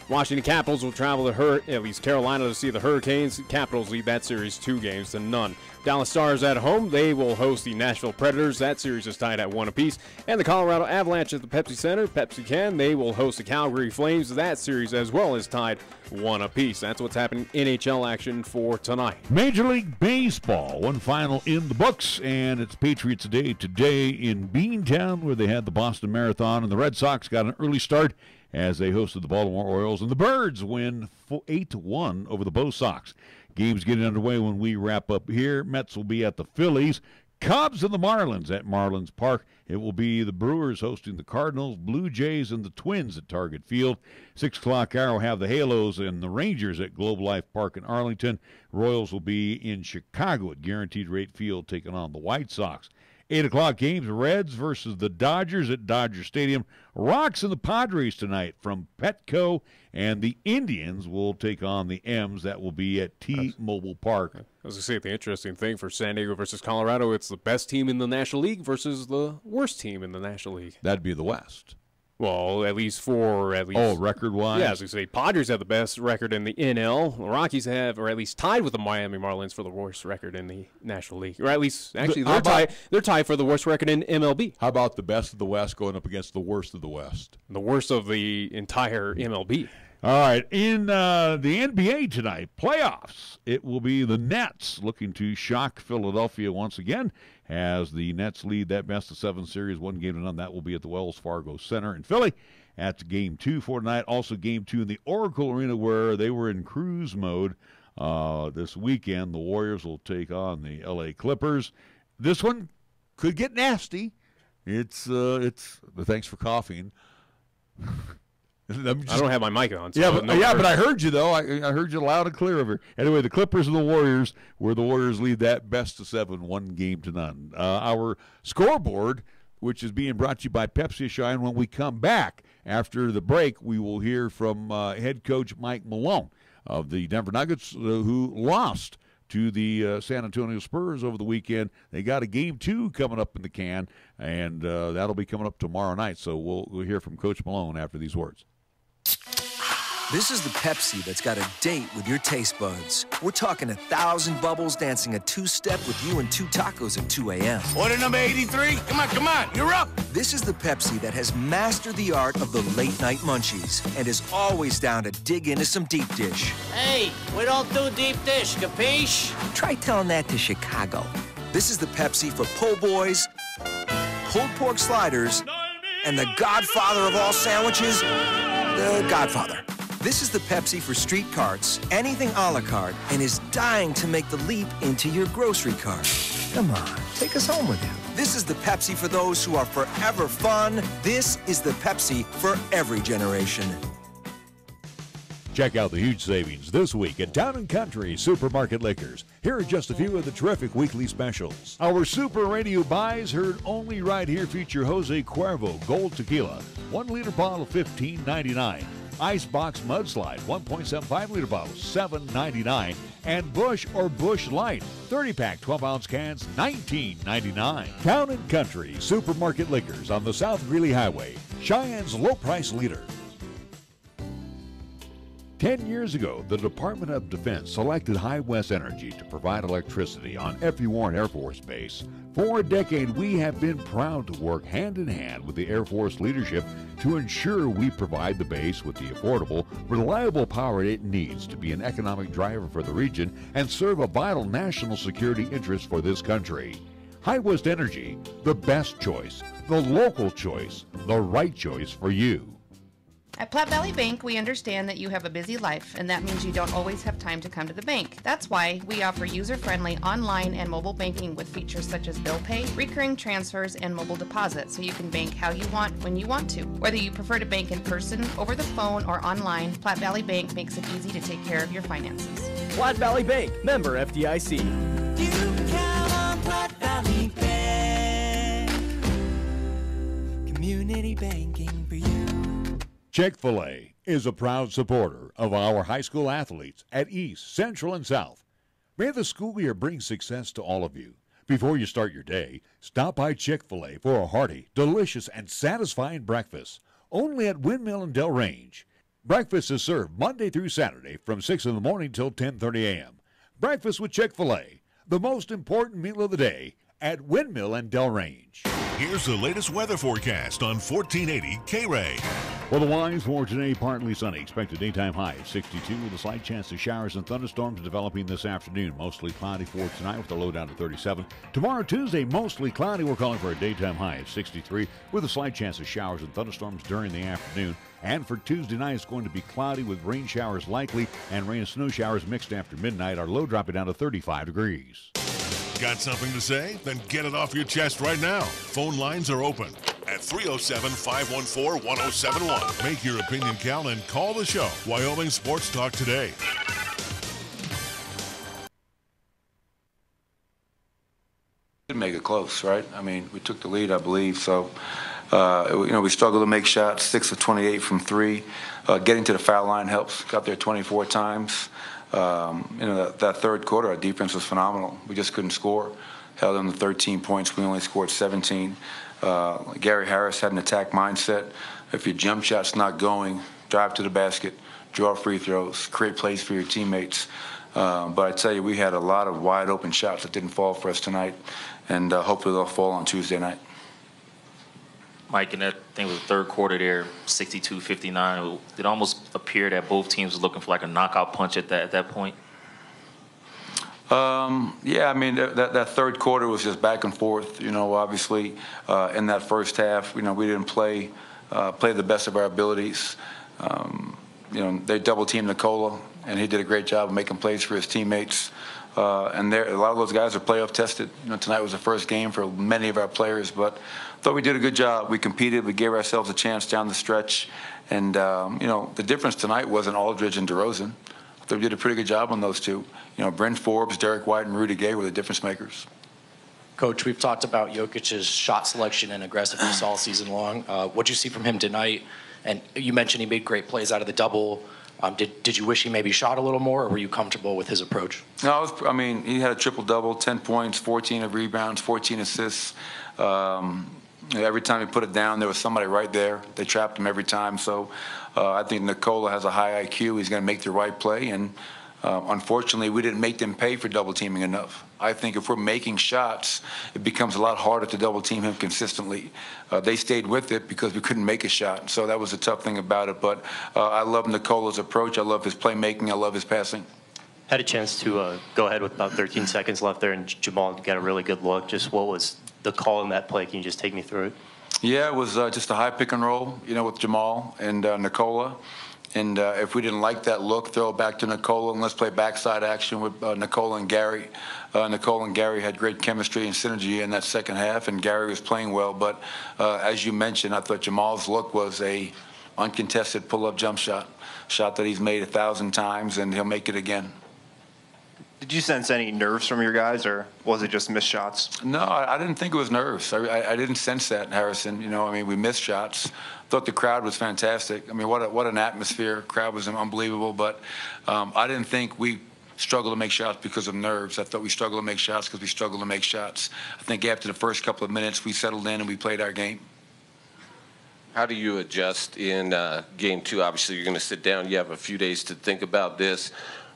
Washington Capitals will travel to at least Carolina to see the Hurricanes. Capitals lead that series 2-0. Dallas Stars at home. They will host the Nashville Predators. That series is tied at 1 apiece. And the Colorado Avalanche at the Pepsi Center. They will host the Calgary Flames. That series as well is tied 1 apiece. That's what's happening NHL action for tonight. Major League Baseball, one final in the books, and it's Patriots Day today in Beantown, where they had the Boston Marathon, and the Red Sox got an early start as they hosted the Baltimore Orioles, and the Birds win 8-1 over the Bo Sox. Games getting underway when we wrap up here. Mets will be at the Phillies. Cubs and the Marlins at Marlins Park. It will be the Brewers hosting the Cardinals, Blue Jays, and the Twins at Target Field. 6 o'clock hour will have the Halos and the Rangers at Globe Life Park in Arlington. Royals will be in Chicago at Guaranteed Rate Field taking on the White Sox. 8 o'clock games, Reds versus the Dodgers at Dodger Stadium. Rocks and the Padres tonight from Petco, and the Indians will take on the M's. That will be at T-Mobile Park. I was going to say, the interesting thing for San Diego versus Colorado, it's the best team in the National League versus the worst team in the National League. That'd be the West. Well, record-wise. Yeah, as we say, Padres have the best record in the NL. The Rockies have, or at least tied with the Miami Marlins for the worst record in the National League. Or at least, actually, they're tied for the worst record in MLB. How about the best of the West going up against the worst of the West? The worst of the entire MLB. All right, in the NBA tonight, playoffs, it will be the Nets looking to shock Philadelphia once again as the Nets lead that best-of-7 series, 1-0. That will be at the Wells Fargo Center in Philly. That's Game 2 for tonight. Also Game 2 in the Oracle Arena where they were in cruise mode this weekend. The Warriors will take on the L.A. Clippers. This one could get nasty. It's thanks for coughing. I don't have my mic on. So but I heard you, though. I heard you loud and clear over here. Anyway, the Clippers and the Warriors, where the Warriors lead that best-of-7, 1-0. Our scoreboard, which is being brought to you by Pepsi Shine. When we come back after the break, we will hear from head coach Mike Malone of the Denver Nuggets, who lost to the San Antonio Spurs over the weekend. They got a Game 2 coming up in the can, and that'll be coming up tomorrow night. So we'll hear from Coach Malone after these words. This is the Pepsi that's got a date with your taste buds. We're talking 1,000 bubbles dancing a two-step with you and 2 tacos at 2 a.m. Order number 83? Come on, you're up. This is the Pepsi that has mastered the art of the late-night munchies and is always down to dig into some deep dish. Hey, we don't do deep dish, capiche? Try telling that to Chicago. This is the Pepsi for po' boys, pulled pork sliders, and the godfather of all sandwiches, the Godfather. This is the Pepsi for street carts, anything a la carte, and is dying to make the leap into your grocery cart. Come on, take us home with you. This is the Pepsi for those who are forever fun. This is the Pepsi for every generation. Check out the huge savings this week at Town & Country Supermarket Liquors. Here are just a few of the terrific weekly specials. Our Super Radio buys heard only right here feature Jose Cuervo Gold Tequila, 1 liter bottle, $15.99. Icebox Mudslide, 1.75 liter bottle, $7.99. And Bush or Bush Light, 30-pack, 12-ounce cans, $19.99. Town & Country Supermarket Liquors on the South Greeley Highway, Cheyenne's low-price leader. 10 years ago, the Department of Defense selected High West Energy to provide electricity on F.E. Warren Air Force Base. For a decade, we have been proud to work hand-in-hand with the Air Force leadership to ensure we provide the base with the affordable, reliable power it needs to be an economic driver for the region and serve a vital national security interest for this country. High West Energy, the best choice, the local choice, the right choice for you. At Platte Valley Bank, we understand that you have a busy life, and that means you don't always have time to come to the bank. That's why we offer user-friendly online and mobile banking with features such as bill pay, recurring transfers, and mobile deposit, so you can bank how you want when you want to. Whether you prefer to bank in person, over the phone, or online, Platte Valley Bank makes it easy to take care of your finances. Platte Valley Bank, member FDIC. You can count on Platte Valley Bank. Community banking for you. Chick-fil-A is a proud supporter of our high school athletes at East, Central, and South. May the school year bring success to all of you. Before you start your day, stop by Chick-fil-A for a hearty, delicious, and satisfying breakfast. Only at Windmill and Del Range. Breakfast is served Monday through Saturday from 6 in the morning till 10:30 a.m. Breakfast with Chick-fil-A, the most important meal of the day at Windmill and Del Range. Here's the latest weather forecast on 1480 KRAE. Well, the wise for today, partly sunny. Expected daytime high of 62 with a slight chance of showers and thunderstorms developing this afternoon. Mostly cloudy for tonight with a low down to 37. Tomorrow, Tuesday, mostly cloudy. We're calling for a daytime high of 63 with a slight chance of showers and thunderstorms during the afternoon. And for Tuesday night, it's going to be cloudy with rain showers likely and rain and snow showers mixed after midnight. Our low dropping down to 35 degrees. Got something to say? Then get it off your chest right now. Phone lines are open at 307-514-1071. Make your opinion count and call the show. Wyoming Sports Talk today. Did make it close, right? I mean, we took the lead, I believe. So, we struggled to make shots, 6 of 28 from 3. Getting to the foul line helps. Got there 24 times. That third quarter, our defense was phenomenal. We just couldn't score. Held them to 13 points. We only scored 17. Gary Harris had an attack mindset. If your jump shot's not going, drive to the basket, draw free throws, create plays for your teammates. But I tell you, we had a lot of wide open shots that didn't fall for us tonight, and hopefully they'll fall on Tuesday night. Mike, in that, I think it was the third quarter there, 62-59. It almost appeared that both teams were looking for like a knockout punch at that point. Yeah, I mean, that third quarter was just back and forth. You know, obviously, in that first half, you know, we didn't play the best of our abilities. You know, they double-teamed Nicola, and he did a great job of making plays for his teammates. And a lot of those guys are playoff tested. You know, tonight was the first game for many of our players, but I thought we did a good job. We competed. We gave ourselves a chance down the stretch. And, you know, the difference tonight wasn't Aldridge and DeRozan. I thought we did a pretty good job on those two. You know, Bryn Forbes, Derek White, and Rudy Gay were the difference makers. Coach, we've talked about Jokic's shot selection and aggressiveness all season long. What'd you see from him tonight? And you mentioned he made great plays out of the double. Did you wish he maybe shot a little more, or were you comfortable with his approach? No, I mean, he had a triple-double, 10 points, 14 of rebounds, 14 assists. Every time he put it down, there was somebody right there. They trapped him every time. So I think Nicola has a high IQ. He's going to make the right play. And unfortunately, we didn't make them pay for double-teaming enough. I think if we're making shots, it becomes a lot harder to double-team him consistently. They stayed with it because we couldn't make a shot. So that was a tough thing about it. But I love Nicola's approach. I love his playmaking. I love his passing. Had a chance to go ahead with about 13 seconds left there, and Jamal got a really good look. Just what was the call in that play? Can you just take me through it? Yeah, it was just a high pick and roll, you know, with Jamal and Nicola. And if we didn't like that look, throw it back to Nicola, and let's play backside action with Nicola and Gary. Nicola and Gary had great chemistry and synergy in that second half, and Gary was playing well. But as you mentioned, I thought Jamal's look was a uncontested pull-up jump shot that he's made 1,000 times, and he'll make it again. Did you sense any nerves from your guys, or was it just missed shots? No, I didn't think it was nerves. I didn't sense that, Harrison. You know, I mean, we missed shots. Thought the crowd was fantastic. I mean, what an atmosphere. Crowd was unbelievable. But I didn't think we struggled to make shots because of nerves. I thought we struggled to make shots because we struggled to make shots. I think after the first couple of minutes, we settled in and we played our game. How do you adjust in game two? Obviously, you're going to sit down. You have a few days to think about this.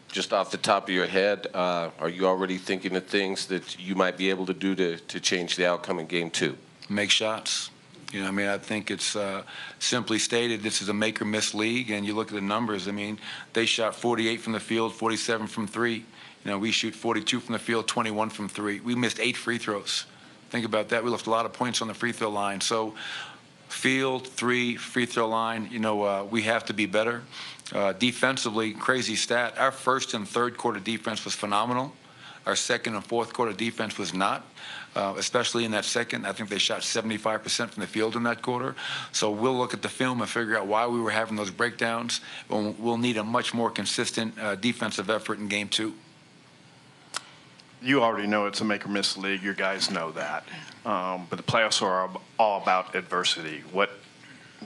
Just off the top of your head, are you already thinking of things that you might be able to do to change the outcome in game two? Make shots. You know, I mean, I think it's simply stated, this is a make-or-miss league, and you look at the numbers. I mean, they shot 48 from the field, 47 from three. You know, we shoot 42 from the field, 21 from three. We missed 8 free throws. Think about that. We left a lot of points on the free throw line. So field, 3, free throw line, you know, we have to be better. Defensively, crazy stat. Our first and third quarter defense was phenomenal. Our second and fourth quarter defense was not, especially in that second. I think they shot 75% from the field in that quarter. So we'll look at the film and figure out why we were having those breakdowns. We'll need a much more consistent defensive effort in game two. You already know it's a make-or-miss league. Your guys know that. But the playoffs are all about adversity.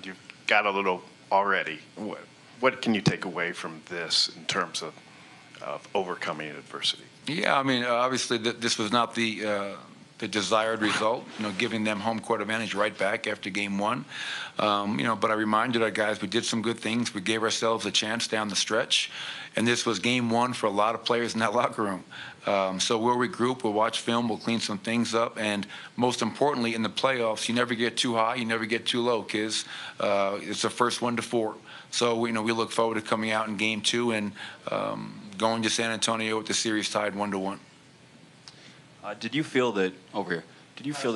You've got a little already. What can you take away from this in terms of overcoming adversity? Yeah, I mean, obviously this was not the desired result, you know, giving them home court advantage right back after game one. You know, but I reminded our guys we did some good things. We gave ourselves a chance down the stretch. And this was game one for a lot of players in that locker room. So we'll regroup, we'll watch film, we'll clean some things up. And most importantly, in the playoffs, you never get too high, you never get too low, kids. It's the first 1 to 4. So, you know, we look forward to coming out in game two and going to San Antonio with the series tied 1-1. Did you feel that over here? Did you feel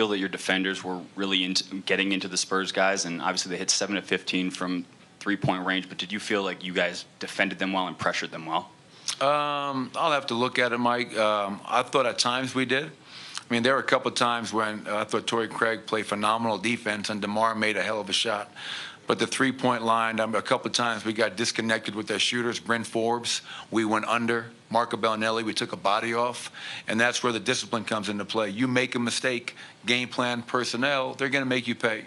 that your defenders were really getting into the Spurs guys? And obviously they hit 7 of 15 from three-point range. But did you feel like you guys defended them well and pressured them well? I'll have to look at it, Mike. I thought at times we did. I mean, there were a couple of times when I thought Torrey Craig played phenomenal defense and DeMar made a hell of a shot. But the three-point line, a couple of times we got disconnected with their shooters. Bryn Forbes, we went under. Marco Bellinelli, we took a body off. And that's where the discipline comes into play. You make a mistake, game plan, personnel, they're going to make you pay.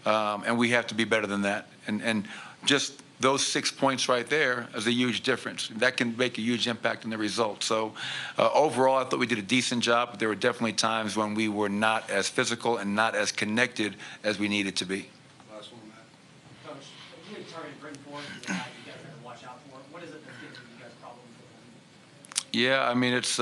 And we have to be better than that. And just those 6 points right there is a huge difference. That can make a huge impact on the result. So overall, I thought we did a decent job, but there were definitely times when we were not as physical and not as connected as we needed to be. Yeah, I mean, it's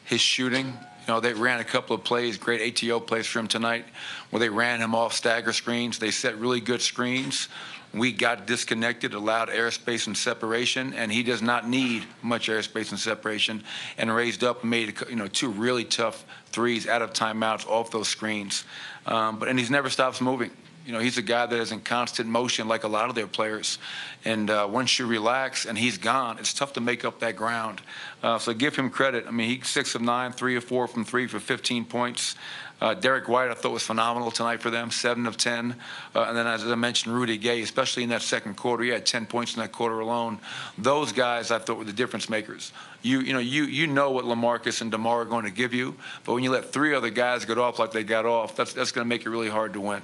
his shooting. You they ran a couple of plays, great ATO plays for him tonight, where they ran him off stagger screens. They set really good screens. We got disconnected, allowed airspace and separation, and he does not need much airspace and separation, and raised up and made 2 really tough threes out of timeouts off those screens. And he never stops moving. He's a guy that is in constant motion like a lot of their players. And once you relax and he's gone, it's tough to make up that ground. So give him credit. I mean, he's 6 of 9, 3 of 4 from 3 for 15 points. Derek White, I thought, was phenomenal tonight for them, 7 of 10. And then, as I mentioned, Rudy Gay, especially in that second quarter, he had 10 points in that quarter alone. Those guys, I thought, were the difference makers. You know what LaMarcus and DeMar are going to give you, but when you let 3 other guys get off like they got off, that's going to make it really hard to win.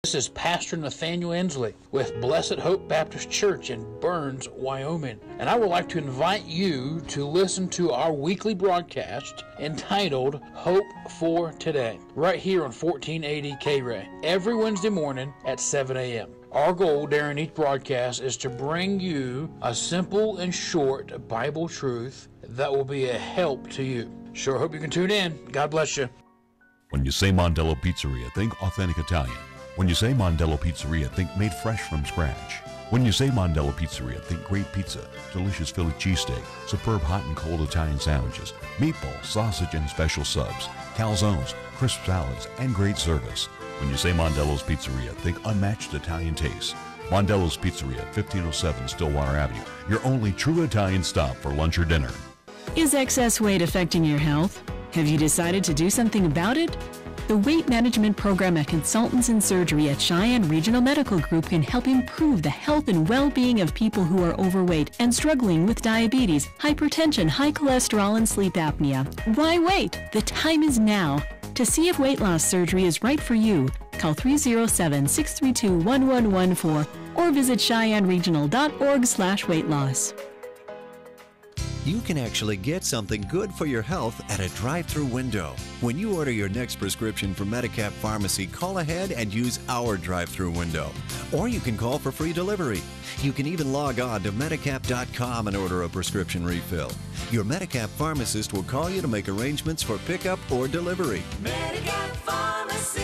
This is Pastor Nathaniel Ensley with Blessed Hope Baptist Church in Burns, Wyoming. And I would like to invite you to listen to our weekly broadcast entitled Hope for Today, right here on 1480 KRAE, every Wednesday morning at 7 a.m. Our goal during each broadcast is to bring you a simple and short Bible truth that will be a help to you. Sure hope you can tune in. God bless you. When you say Mondello Pizzeria, think authentic Italian. When you say Mondello Pizzeria, think made fresh from scratch. When you say Mondello Pizzeria, think great pizza, delicious Philly cheesesteak, superb hot and cold Italian sandwiches, meatballs, sausage and special subs, calzones, crisp salads, and great service. When you say Mondello's Pizzeria, think unmatched Italian taste. Mondello's Pizzeria, 1507 Stillwater Avenue, your only true Italian stop for lunch or dinner. Is excess weight affecting your health? Have you decided to do something about it? The Weight Management Program at Consultants in Surgery at Cheyenne Regional Medical Group can help improve the health and well-being of people who are overweight and struggling with diabetes, hypertension, high cholesterol, and sleep apnea. Why wait? The time is now. To see if weight loss surgery is right for you, call 307-632-1114 or visit CheyenneRegional.org/weight-loss. You can actually get something good for your health at a drive-through window. When you order your next prescription from Medicap Pharmacy, call ahead and use our drive-through window. Or you can call for free delivery. You can even log on to Medicap.com and order a prescription refill. Your Medicap pharmacist will call you to make arrangements for pickup or delivery. Medicap Pharmacy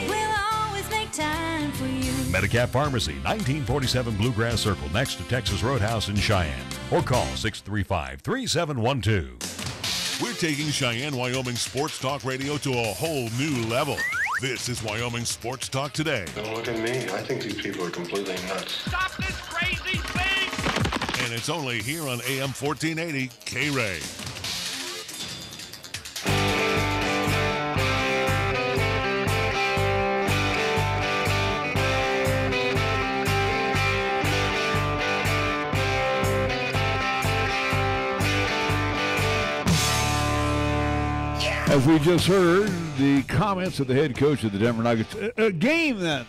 will always make time for you. Medicap Pharmacy, 1947 Bluegrass Circle, next to Texas Roadhouse in Cheyenne. Or call 635-3712. We're taking Cheyenne, Wyoming Sports Talk Radio to a whole new level. This is Wyoming Sports Talk Today. Don't look at me. I think these people are completely nuts. Stop this crazy thing! And it's only here on AM 1480 KRAE. As we just heard, the comments of the head coach of the Denver Nuggets, a game that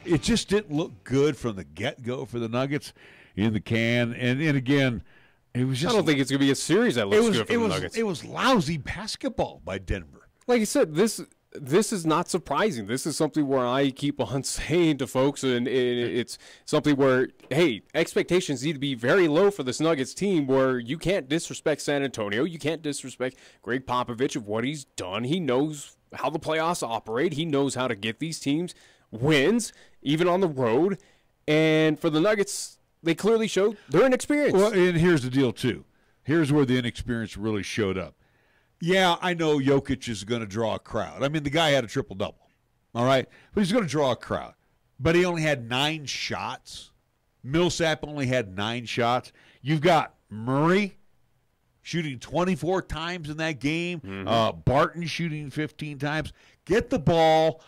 it just didn't look good from the get-go for the Nuggets in the can. And again, it was just... I don't think it's going to be a series that looks good for the Nuggets. It was lousy basketball by Denver. Like I said, this is not surprising. This is something where I keep on saying to folks, and it's something where, hey, expectations need to be very low for this Nuggets team, where you can't disrespect San Antonio. You can't disrespect Greg Popovich of what he's done. He knows how the playoffs operate. He knows how to get these teams wins, even on the road. And for the Nuggets, they clearly showed they're inexperienced. Well, and here's the deal, too. Here's where the inexperience really showed up. Yeah, I know Jokic is going to draw a crowd. I mean, the guy had a triple-double, all right? But he's going to draw a crowd. But he only had 9 shots. Millsap only had 9 shots. You've got Murray shooting 24 times in that game. Barton shooting 15 times. Get the ball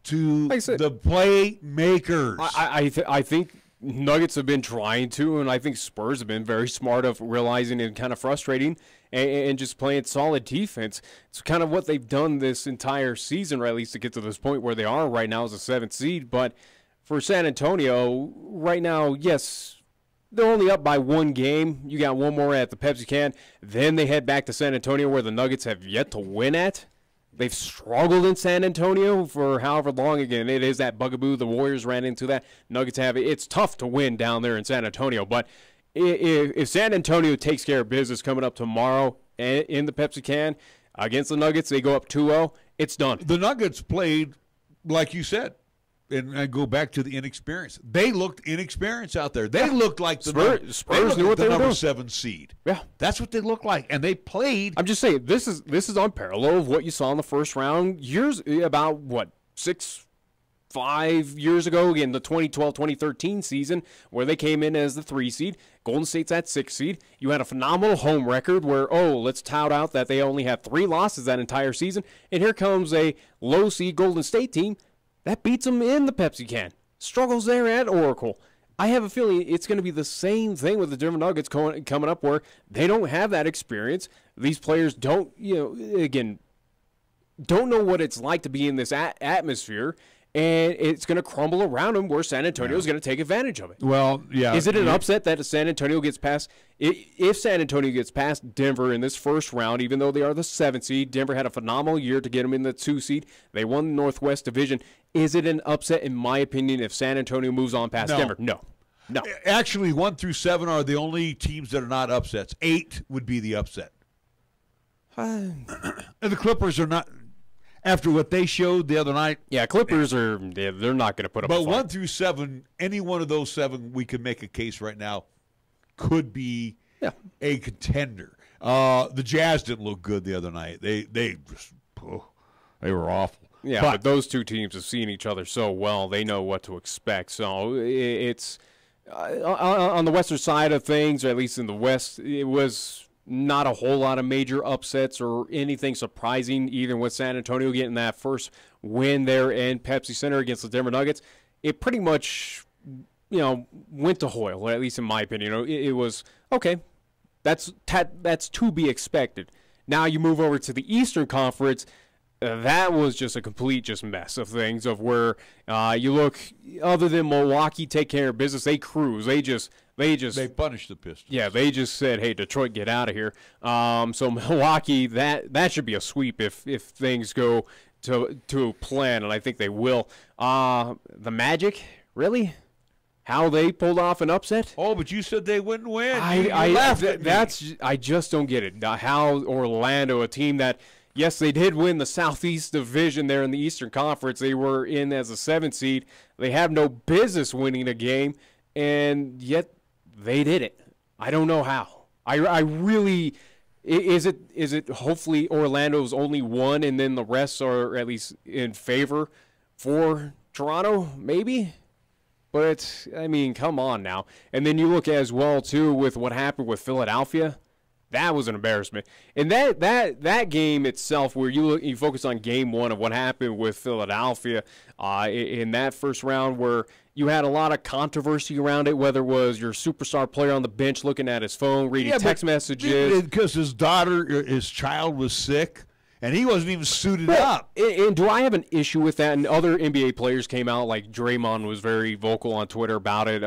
to the playmakers. I think Nuggets have been trying to, and I think Spurs have been very smart of realizing and kind of frustrating and just playing solid defense. It's kind of what they've done this entire season, or at least to get to this point where they are right now as a 7th seed. But for San Antonio, right now, yes, they're only up by 1 game. You got one more at the Pepsi Can. Then they head back to San Antonio, where the Nuggets have yet to win at. They've struggled in San Antonio for however long. Again, it is that bugaboo. The Warriors ran into that. Nuggets have it. It's tough to win down there in San Antonio. But if San Antonio takes care of business coming up tomorrow in the Pepsi Can against the Nuggets. They go up 2-0. It's done. The Nuggets played, like you said, and I go back to the inexperience. They looked inexperienced out there. They looked like the Spurs knew what they were number doing. 7 seed. Yeah, that's what they looked like, and they played. I'm just saying this is on parallel of what you saw in the first round years about what 5 years ago in the 2012-2013 season where they came in as the 3 seed. Golden State's at 6 seed. You had a phenomenal home record where, let's tout out that they only had 3 losses that entire season. And here comes a low seed Golden State team that beats them in the Pepsi Can. Struggles there at Oracle. I have a feeling it's going to be the same thing with the Denver Nuggets coming up where they don't have that experience. These players don't, don't know what it's like to be in this atmosphere. And it's going to crumble around them where San Antonio is going to take advantage of it. Well, yeah. Is it an upset that San Antonio gets past? If San Antonio gets past Denver in this first round, even though they are the 7th seed, Denver had a phenomenal year to get them in the 2 seed. They won the Northwest Division. Is it an upset, in my opinion, if San Antonio moves on past Denver? No. Actually, 1 through 7 are the only teams that are not upsets. 8 would be the upset. And the Clippers are not. After what they showed the other night. Yeah, Clippers they're not going to put up a fight. But 1 through 7, any one of those 7, we can make a case right now, could be a contender. The Jazz didn't look good the other night. They were awful. Yeah, but those two teams have seen each other so well, they know what to expect. So it's on the Western side of things, or at least in the West, it was not a whole lot of major upsets or anything surprising, even with San Antonio getting that first win there in Pepsi Center against the Denver Nuggets. It pretty much, went to Hoyle, at least in my opinion. It was, okay, that's to be expected. Now you move over to the Eastern Conference. That was just a complete mess of things of where you look, other than Milwaukee take care of business, they cruise. They punished the Pistons. Yeah, they just said, hey, Detroit, get out of here. So Milwaukee, that should be a sweep if things go to plan, and I think they will. The Magic, really? How they pulled off an upset? Oh, but you said they wouldn't win. I just don't get it. How Orlando, a team that, yes, they did win the Southeast Division there in the Eastern Conference. They were in as a 7th seed. They have no business winning a game, and yet they did it. I don't know how. I really is it hopefully Orlando's only one and then the rest are at least in favor for Toronto, maybe? But I mean, come on now. And then you look as well too with what happened with Philadelphia. That was an embarrassment. And that game itself, where you focus on game 1 of what happened with Philadelphia in that first round, where you had a lot of controversy around it, whether it was your superstar player on the bench looking at his phone, reading text messages. Because his child was sick, and he wasn't even suited up. And do I have an issue with that? And other NBA players came out, like Draymond was very vocal on Twitter about it,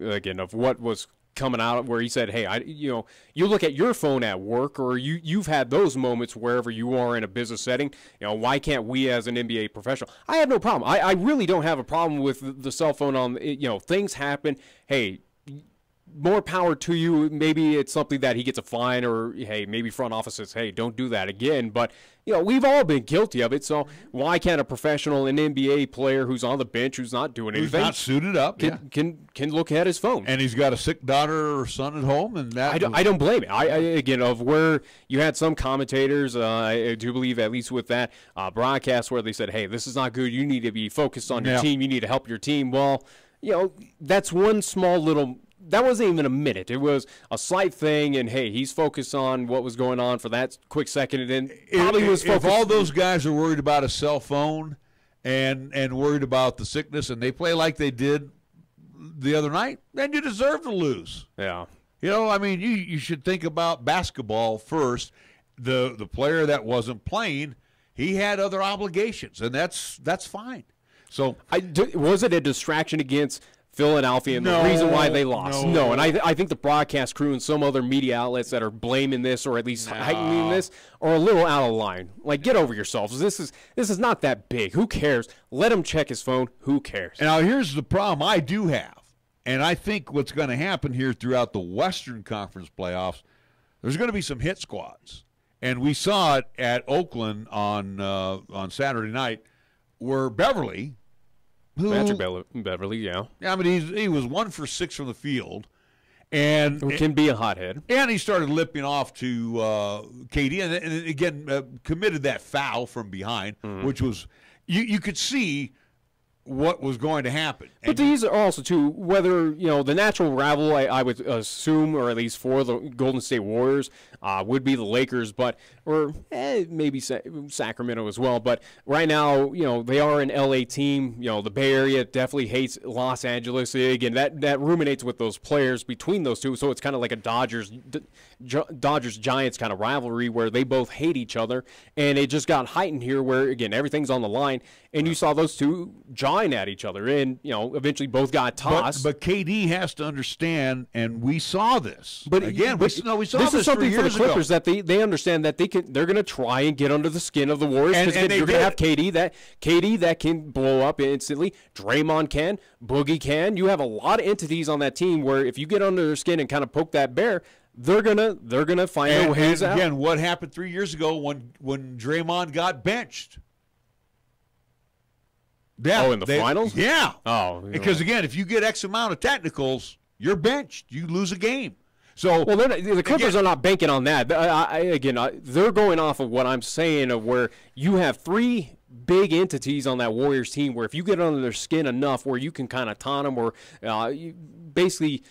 again, of what was coming out, where he said, hey, you look at your phone at work, or you've had those moments wherever you are in a business setting. Why can't we as an NBA professional? I have no problem. I really don't have a problem with the cell phone on, things happen. Hey, more power to you. Maybe it's something that he gets a fine, or hey, maybe front office says, hey, don't do that again. But we've all been guilty of it. So why can't a professional, an NBA player who's on the bench, who's not doing anything, who's not suited up, can look at his phone? And he's got a sick daughter or son at home, and that I don't blame it. Again, of where you had some commentators, I do believe at least with that broadcast, where they said, hey, this is not good. You need to be focused on your team. You need to help your team. Well, that's one small little. That wasn't even a minute. It was a slight thing, and hey, he's focused on what was going on for that quick second, and then probably was focused. If all those guys are worried about a cell phone and worried about the sickness, and they play like they did the other night, then you deserve to lose. Yeah. You should think about basketball first. The player that wasn't playing, he had other obligations, and that's fine. So was it a distraction against Philadelphia and the reason why they lost? No, and I think the broadcast crew and some other media outlets that are blaming this, or at least heightening this, are a little out of line. Like, get over yourselves. This is not that big. Who cares? Let him check his phone. Who cares? Now, here's the problem I do have, and I think what's going to happen here throughout the Western Conference playoffs, there's going to be some hit squads. And we saw it at Oakland on Saturday night where Beverly, Patrick Beverly, yeah. I mean, he was 1 for 6 from the field. And it can be a hothead. And he started lipping off to KD, and again committed that foul from behind, which was you could see what was going to happen. But these are also, too, whether, the natural rival, I would assume, or at least for the Golden State Warriors, would be the Lakers, or maybe Sacramento as well. But right now, they are an L.A. team. The Bay Area definitely hates Los Angeles. Again, that ruminates with those players between those two, so it's kind of like a Dodgers-Giants kind of rivalry where they both hate each other, and it just got heightened here where, again, everything's on the line, and you saw those two jawing at each other, and, eventually both got tossed. But KD has to understand, and we saw this. But again, we saw this is something for the Clippers ago. that they understand that they're going to try and get under the skin of the Warriors, because you're going to have KD that can blow up instantly. Draymond can, Boogie can. You have a lot of entities on that team where if you get under their skin and kind of poke that bear, they're gonna find their ways out. Again, what happened 3 years ago when Draymond got benched? Yeah, in the finals? Yeah. Oh, because again, if you get X amount of technicals, you're benched. You lose a game. So the Clippers are not banking on that. They're going off of what I'm saying of where you have three big entities on that Warriors team where if you get under their skin enough where you can kind of taunt them or you basically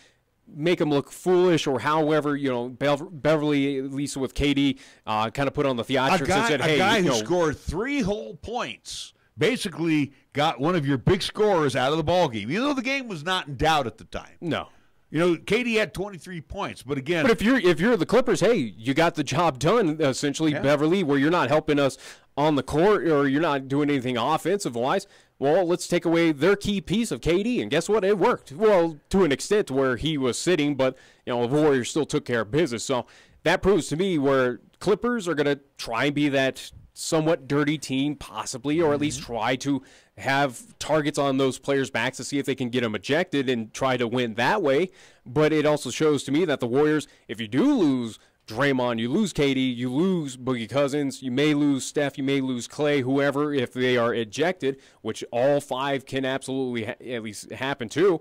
make them look foolish or however, Beverly, at least with KD, kind of put on the theatrics and said, hey. A guy who scored 3 whole points basically got one of your big scorers out of the ballgame, even though the game was not in doubt at the time. No. KD had 23 points, but again. But if you're the Clippers, hey, you got the job done, essentially, Beverly, where you're not helping us on the court or you're not doing anything offensive-wise. Well, let's take away their key piece of KD, and guess what? It worked. Well, to an extent where he was sitting, but the Warriors still took care of business. So that proves to me where Clippers are going to try and be that somewhat dirty team, possibly, or at least try to have targets on those players' backs to see if they can get them ejected and try to win that way. But it also shows to me that the Warriors, if you do lose Draymond, you lose KD, you lose Boogie Cousins, you may lose Steph, you may lose Clay, whoever, if they are ejected, which all 5 can absolutely at least happen too,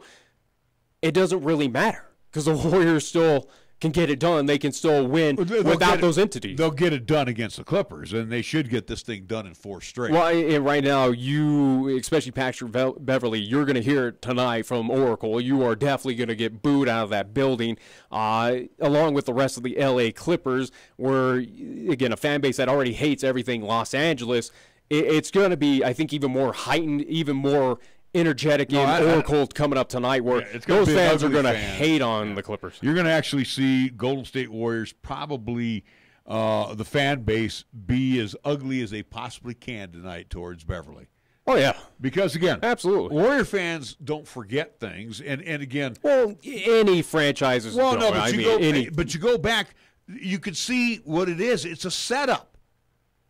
it doesn't really matter because the Warriors still can get it done. They can still win without those entities. They'll get it done against the Clippers, and they should get this thing done in 4 straight. Well, and right now, you, especially Patrick Beverly, you're going to hear it tonight from Oracle. You are definitely going to get booed out of that building, along with the rest of the L.A. Clippers, where, again, a fan base that already hates everything Los Angeles. It's going to be, I think, even more heightened, even more energetic Oracle coming up tonight where those fans are going to hate on the Clippers. You're going to actually see Golden State Warriors probably the fan base be as ugly as they possibly can tonight towards Beverly. Oh, yeah. Because, again, absolutely, Warrior fans don't forget things. And again. Well, any franchises don't. No, but you go back, you could see what it is. It's a setup.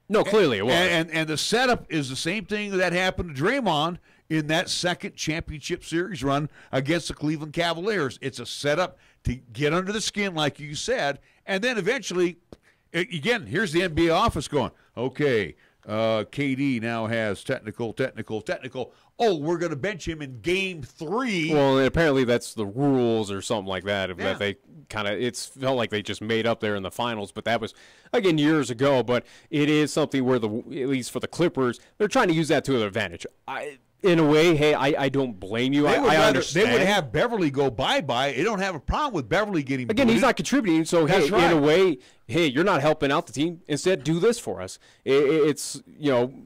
No, clearly it was. And the setup is the same thing that happened to Draymond in that second championship series run against the Cleveland Cavaliers. It's a setup to get under the skin, like you said, and then eventually, again, here's the NBA office going, okay, KD now has technical. Oh, we're going to bench him in Game 3. Well, and apparently that's the rules or something like that. That they kind of, it felt like they just made up there in the finals, but that was, again, years ago. But it is something where, at least for the Clippers, they're trying to use that to their advantage. In a way, hey, I don't blame you. I understand. They would have Beverly go bye-bye. They don't have a problem with Beverly getting Again, booted. he's not contributing, so, hey, right. in a way, hey, you're not helping out the team. Instead, do this for us. It's,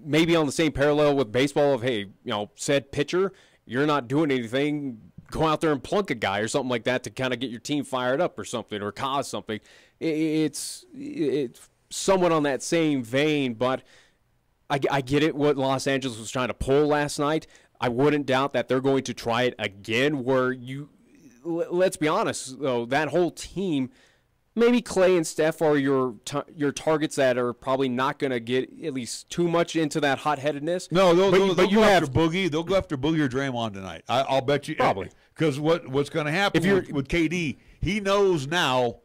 maybe on the same parallel with baseball of, hey, said pitcher, you're not doing anything. Go out there and plunk a guy or something like that to kind of get your team fired up or something or cause something. It's somewhat on that same vein, but I get it what Los Angeles was trying to pull last night. I wouldn't doubt that they're going to try it again where let's be honest, though, that whole team, maybe Clay and Steph are your targets that are probably not going to get at least too much into that hot-headedness. No, they'll go after Boogie. They'll go after Boogie or Draymond tonight. I'll bet you. Probably. Because what's going to happen with KD, he knows now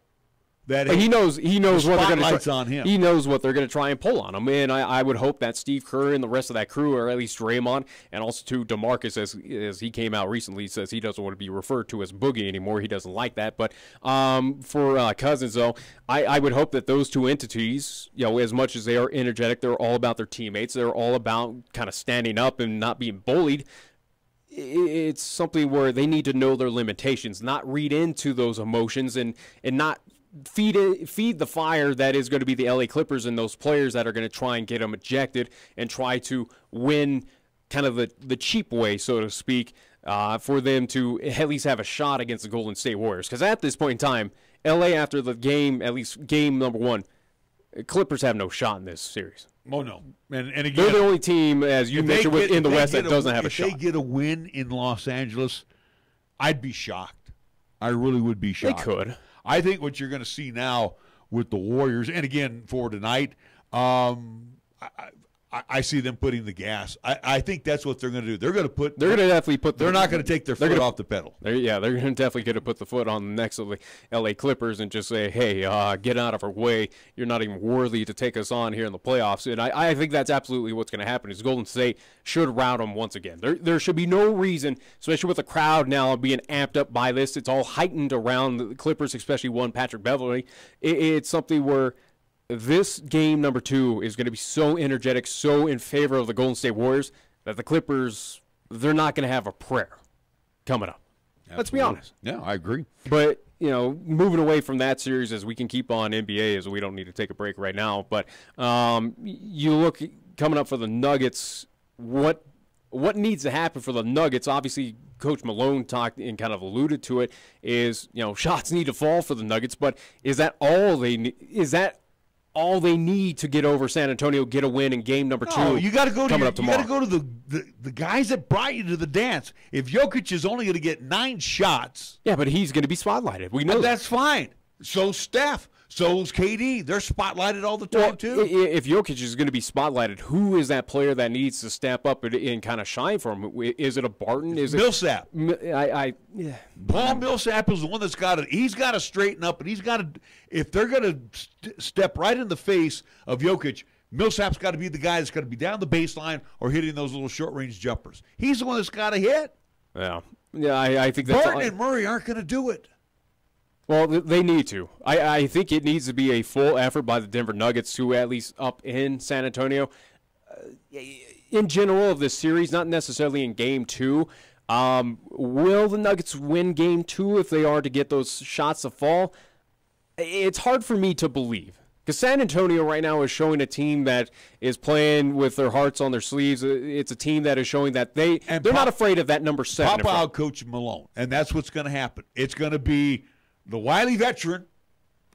that he knows what they're going to on him. He knows what they're going to try and pull on him, and I would hope that Steve Kerr and the rest of that crew, or at least Draymond, and also to DeMarcus, as he came out recently, says he doesn't want to be referred to as Boogie anymore. He doesn't like that. But for Cousins, though, I would hope that those two entities, as much as they are energetic, they're all about their teammates. They're all about kind of standing up and not being bullied. It's something where they need to know their limitations, not read into those emotions, and not feed the fire that is going to be the LA Clippers and those players that are going to try and get them ejected and try to win kind of the cheap way, so to speak, for them to at least have a shot against the Golden State Warriors. Because at this point in time, LA, after the game, at least game number 1, Clippers have no shot in this series. Oh, no. And again, they're the only team, as you mentioned, in the West that doesn't have a shot. If they get a win in Los Angeles, I'd be shocked. I really would be shocked. They could. I think what you're going to see now with the Warriors, and again for tonight, I see them putting the gas. I think that's what they're going to do. They're going to definitely put. They're not going to take their foot off the pedal. They're going to definitely get to put the foot on the necks of the LA Clippers and just say, "Hey, get out of our way. You're not even worthy to take us on here in the playoffs." And I think that's absolutely what's going to happen. Is Golden State should rout them once again. There should be no reason, especially with the crowd now being amped up by this. It's all heightened around the Clippers, especially one Patrick Beverley. It's something where this game number 2 is going to be so energetic, so in favor of the Golden State Warriors, that the Clippers, they're not going to have a prayer coming up. Absolutely. Let's be honest. Yeah, I agree. But, moving away from that series, as we can keep on NBA, as we don't need to take a break right now. But you look coming up for the Nuggets, what needs to happen for the Nuggets? Obviously, Coach Malone talked and kind of alluded to it, is, shots need to fall for the Nuggets. But is that all they need? Is that all they need to get over San Antonio, get a win in game number 2? You got to go coming up tomorrow. You got to go to the guys that brought you to the dance. If Jokic is only going to get 9 shots, yeah, but he's going to be spotlighted. We know that's fine. So Steph, so's KD. They're spotlighted all the time too. If Jokic is going to be spotlighted, who is that player that needs to step up and kind of shine for him? Is it a Barton? Is Millsap? Paul Millsap is the one that's got to. He's got to straighten up, and he's got to. If they're going to step right in the face of Jokic, Millsap's got to be the guy that's got to be down the baseline or hitting those little short-range jumpers. He's the one that's got to hit. Yeah. I think that's Barton and Murray aren't going to do it. Well, they need to. I think it needs to be a full effort by the Denver Nuggets to at least up in San Antonio. In general of this series, not necessarily in Game 2. Will the Nuggets win Game 2 if they are to get those shots to fall? It's hard for me to believe. Because San Antonio right now is showing a team that is playing with their hearts on their sleeves. It's a team that is showing that they're not afraid of that number 7. Pop out Coach Malone, and that's what's going to happen. It's going to be the wily veteran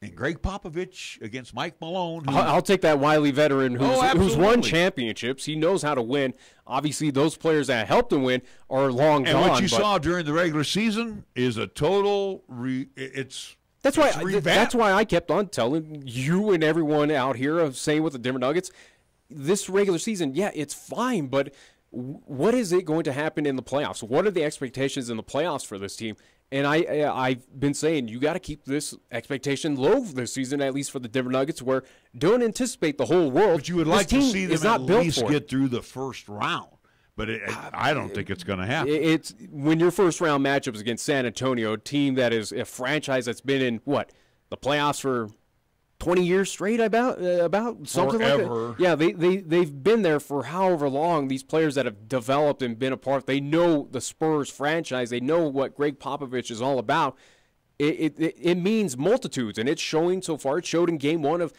and Greg Popovich against Mike Malone. I'll take that wily veteran who's won championships. He knows how to win. Obviously, those players that helped him win are long gone. And what you saw during the regular season is a total That's why I kept on telling you and everyone out here of saying with the Denver Nuggets, this regular season, yeah, it's fine, but what is it going to happen in the playoffs? What are the expectations in the playoffs for this team? And I've been saying you got to keep this expectation low this season, at least for the Denver Nuggets, where don't anticipate the whole world. But you would like to see them at least get through the first round. But I don't think it's going to happen. It's when your first round matchup is against San Antonio, a team that is a franchise that's been in the playoffs for 20 years straight, about something Forever. like that. Yeah, they've been there for however long. These players that have developed and been a part, they know the Spurs franchise. They know what Greg Popovich is all about. It means multitudes, and it's showing so far. It showed in Game 1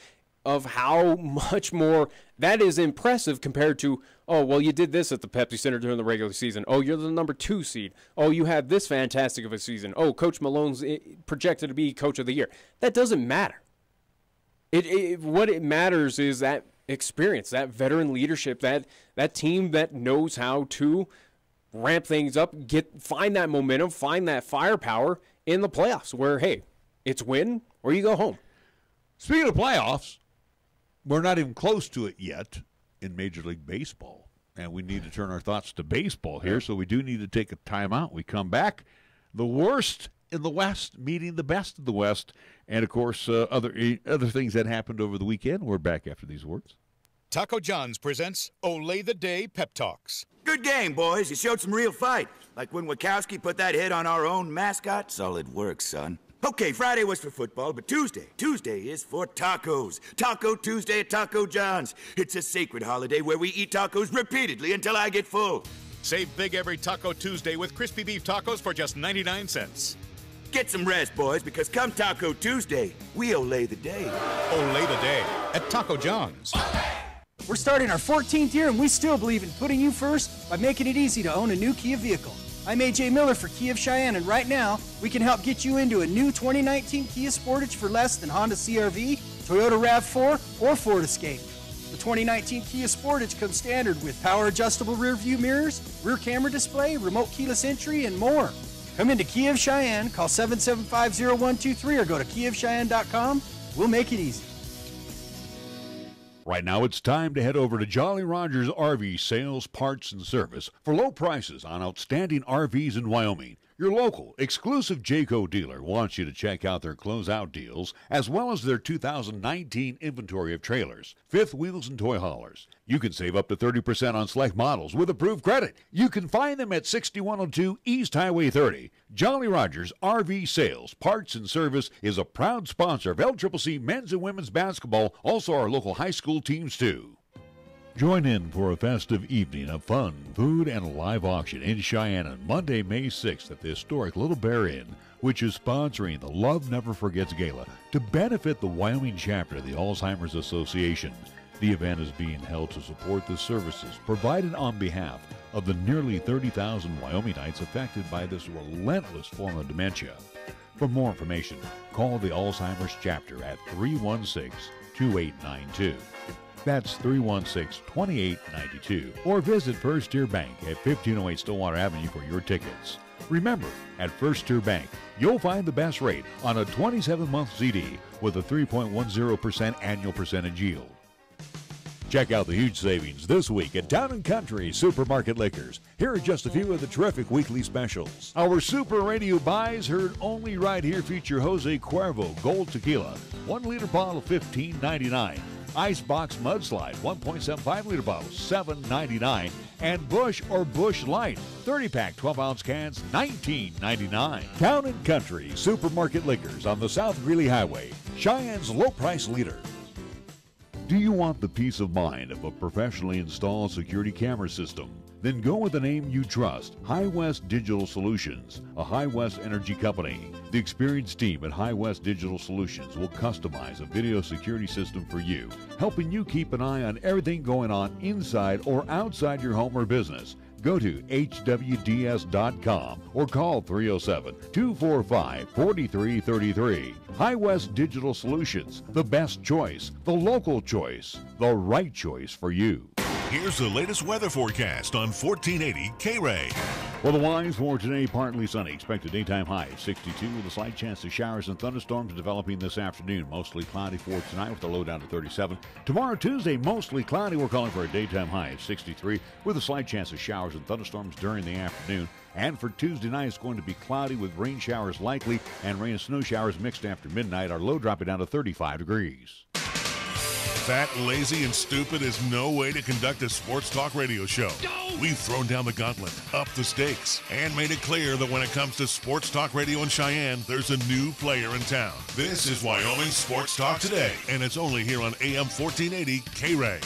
of how much more that is impressive compared to, oh, well, you did this at the Pepsi Center during the regular season. Oh, you're the number 2 seed. Oh, you had this fantastic of a season. Oh, Coach Malone's projected to be Coach of the Year. That doesn't matter. What it matters is that experience, that veteran leadership, that team that knows how to ramp things up, find that momentum, find that firepower in the playoffs where, hey, it's win or you go home. Speaking of playoffs, we're not even close to it yet in Major League Baseball, and we need to turn our thoughts to baseball here, so we do need to take a timeout. We come back. The worst in the West meeting the best of the West. And, of course, other things that happened over the weekend. We're back after these words. Taco John's presents Olay the Day Pep Talks. Good game, boys. You showed some real fight. Like when Wachowski put that hit on our own mascot. Solid work, son. Okay, Friday was for football, but Tuesday is for tacos. Taco Tuesday at Taco John's. It's a sacred holiday where we eat tacos repeatedly until I get full. Save big every Taco Tuesday with crispy beef tacos for just 99 cents. Get some rest, boys, because come Taco Tuesday, we olay the day. Olay the day at Taco John's. We're starting our 14th year, and we still believe in putting you first by making it easy to own a new Kia vehicle. I'm AJ Miller for Kia of Cheyenne, and right now, we can help get you into a new 2019 Kia Sportage for less than Honda CR-V, Toyota RAV4, or Ford Escape. The 2019 Kia Sportage comes standard with power-adjustable rear-view mirrors, rear camera display, remote keyless entry, and more. Come into Kia of Cheyenne, call 775-0123, or go to kiaofcheyenne.com. We'll make it easy. Right now, it's time to head over to Jolly Rogers RV Sales, Parts, and Service for low prices on outstanding RVs in Wyoming. Your local, exclusive Jayco dealer wants you to check out their closeout deals, as well as their 2019 inventory of trailers, fifth wheels, and toy haulers. You can save up to 30% on select models with approved credit. You can find them at 6102 East Highway 30. Jolly Rogers RV Sales, Parts, and Service is a proud sponsor of LCCC men's and women's basketball, also our local high school teams too. Join in for a festive evening of fun, food, and a live auction in Cheyenne on Monday, May 6th at the historic Little Bear Inn, which is sponsoring the Love Never Forgets Gala to benefit the Wyoming chapter of the Alzheimer's Association. The event is being held to support the services provided on behalf of the nearly 30,000 Wyomingites affected by this relentless form of dementia. For more information, call the Alzheimer's chapter at 316-2892. That's 316-2892. Or visit First Tier Bank at 1508 Stillwater Avenue for your tickets. Remember, at First Tier Bank, you'll find the best rate on a 27-month CD with a 3.10% annual percentage yield. Check out the huge savings this week at Town & Country Supermarket Liquors. Here are just a few of the terrific weekly specials. Our Super Radio buys heard only right here feature Jose Cuervo Gold Tequila, 1 liter bottle $15.99. Icebox Mudslide, 1.75 liter bottle, $7.99. And Bush or Bush Light, 30-pack, 12-ounce cans, $19.99. Town & Country Supermarket Liquors on the South Greeley Highway, Cheyenne's low-price leader. Do you want the peace of mind of a professionally installed security camera system? Then go with the name you trust, High West Digital Solutions, a High West energy company. The experienced team at High West Digital Solutions will customize a video security system for you, helping you keep an eye on everything going on inside or outside your home or business. Go to hwds.com or call 307-245-4333. High West Digital Solutions, the best choice, the local choice, the right choice for you. Here's the latest weather forecast on 1480 KRAE. Well, the wise for today, partly sunny. Expect a daytime high of 62 with a slight chance of showers and thunderstorms developing this afternoon. Mostly cloudy for tonight with a low down to 37. Tomorrow, Tuesday, mostly cloudy. We're calling for a daytime high of 63 with a slight chance of showers and thunderstorms during the afternoon. And for Tuesday night, it's going to be cloudy with rain showers likely and rain and snow showers mixed after midnight. Our low dropping down to 35 degrees. Fat, lazy, and stupid is no way to conduct a sports talk radio show. We've thrown down the gauntlet, upped the stakes, and made it clear that when it comes to sports talk radio in Cheyenne, there's a new player in town. This is Wyoming Sports Talk Today, and it's only here on AM 1480 KRAE.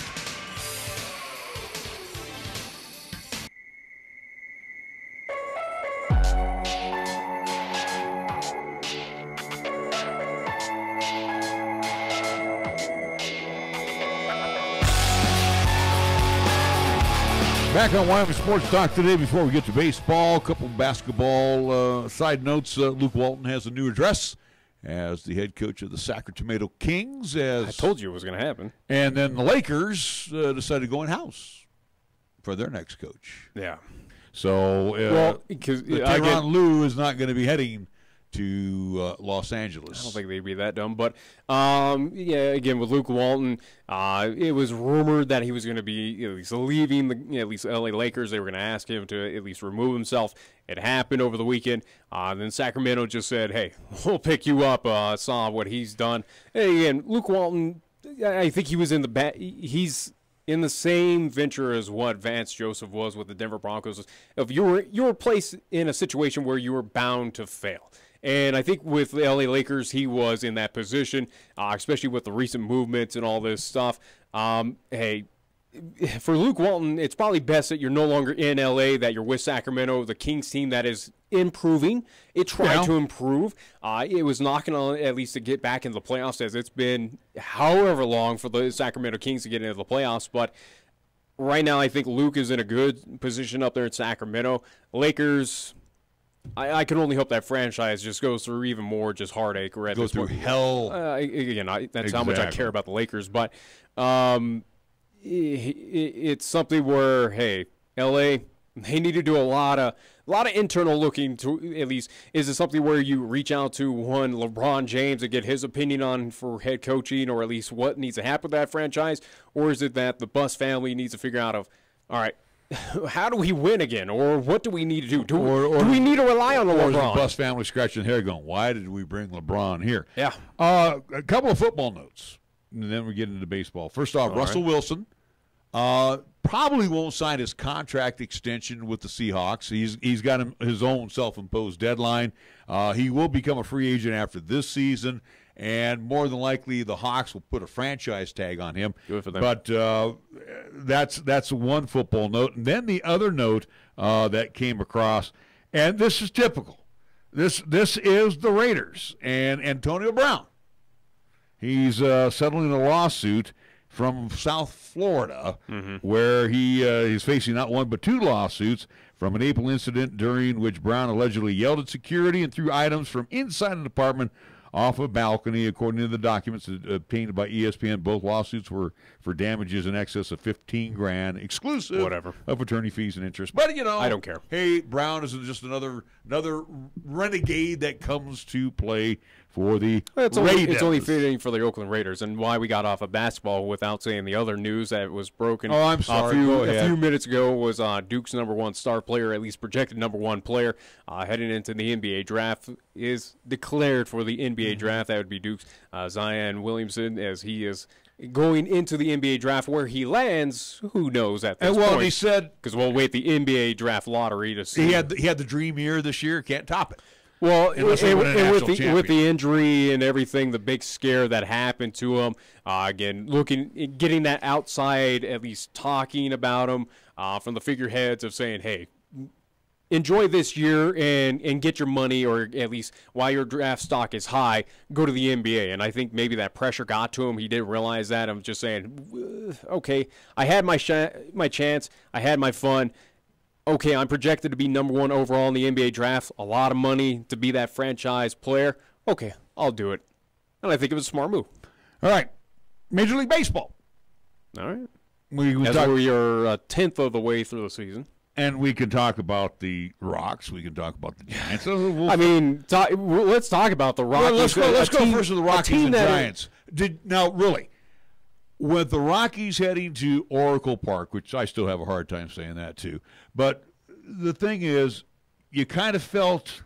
Back on Wyoming Sports Talk today. Before we get to baseball, a couple basketball side notes. Luke Walton has a new address as the head coach of the Sacramento Kings. I told you it was going to happen. And then the Lakers decided to go in-house for their next coach. Yeah. So well, because Tyronn Lue is not going to be heading to Los Angeles. I don't think they'd be that dumb. But, yeah, again, with Luke Walton, it was rumored that he was going to be at least leaving the at least LA Lakers. They were going to ask him to at least remove himself. It happened over the weekend. Then Sacramento just said, hey, we'll pick you up. Saw what he's done. Hey, again, Luke Walton, I think he was in the he's in the same venture as what Vance Joseph was with the Denver Broncos. If you were placed in a situation where you were bound to fail. And I think with the LA Lakers, he was in that position, especially with the recent movements and all this stuff. Hey, for Luke Walton, it's probably best that you're no longer in LA, that you're with Sacramento, the Kings team that is improving. It tried to improve. It was knocking on at least to get back into the playoffs, as it's been however long for the Sacramento Kings to get into the playoffs. But right now, I think Luke is in a good position up there in Sacramento. Lakers, I can only hope that franchise just goes through even more just heartache. Or goes through hell. Again, that's how much I care about the Lakers. But it's something where, hey, LA, they need to do a lot of internal looking to at least. Is it something where you reach out to one LeBron James and get his opinion on for head coaching, or at least what needs to happen with that franchise? Or is it that the Buss family needs to figure out all right, how do we win again? Or what do we need to do? Do we need to rely on LeBron? Or is the Buss family scratching their head going, why did we bring LeBron here? Yeah. A couple of football notes, and then we get into baseball. First off, Russell Wilson probably won't sign his contract extension with the Seahawks. He's got his own self-imposed deadline. He will become a free agent after this season, and more than likely the Hawks will put a franchise tag on him. Good for them. But that's one football note. And then the other note that came across, and this is typical. This is the Raiders and Antonio Brown. He's settling a lawsuit from South Florida, where he is facing not one but two lawsuits from an April incident during which Brown allegedly yelled at security and threw items from inside an apartment off a balcony. According to the documents obtained by ESPN, both lawsuits were for damages in excess of $15,000, exclusive of attorney fees and interest. But I don't care. Hey, Brown is just another renegade that comes to play for the Raiders. It's only fitting for the Oakland Raiders, and why we got off of basketball without saying the other news that was broken. Oh, I'm sorry. A few minutes ago was Duke's #1 star player, at least projected #1 player, heading into the NBA draft, is declared for the NBA draft. That would be Duke's Zion Williamson, as he is going into the NBA draft. Where he lands, who knows at this point. Well, he said, because we'll wait the NBA draft lottery to see. He had the dream year this year. Can't top it. Well, and with the injury and everything, the big scare that happened to him, again, getting that outside, at least talking about him from the figureheads of saying, hey, enjoy this year and get your money, or at least while your draft stock is high, go to the NBA. And I think maybe that pressure got to him. He didn't realize that. I'm just saying, okay, I had my chance. I had my fun. Okay, I'm projected to be #1 overall in the NBA draft. A lot of money to be that franchise player. Okay, I'll do it. And I think it was a smart move. All right. Major League Baseball. All right. We are 10th of the way through the season. And we can talk about the Rocks. We can talk about the Giants. Let's talk about the Rockies. Well, let's go first to the Rockies and Giants. Now, really, with the Rockies heading to Oracle Park, which I still have a hard time saying that too, but the thing is, you kind of felt,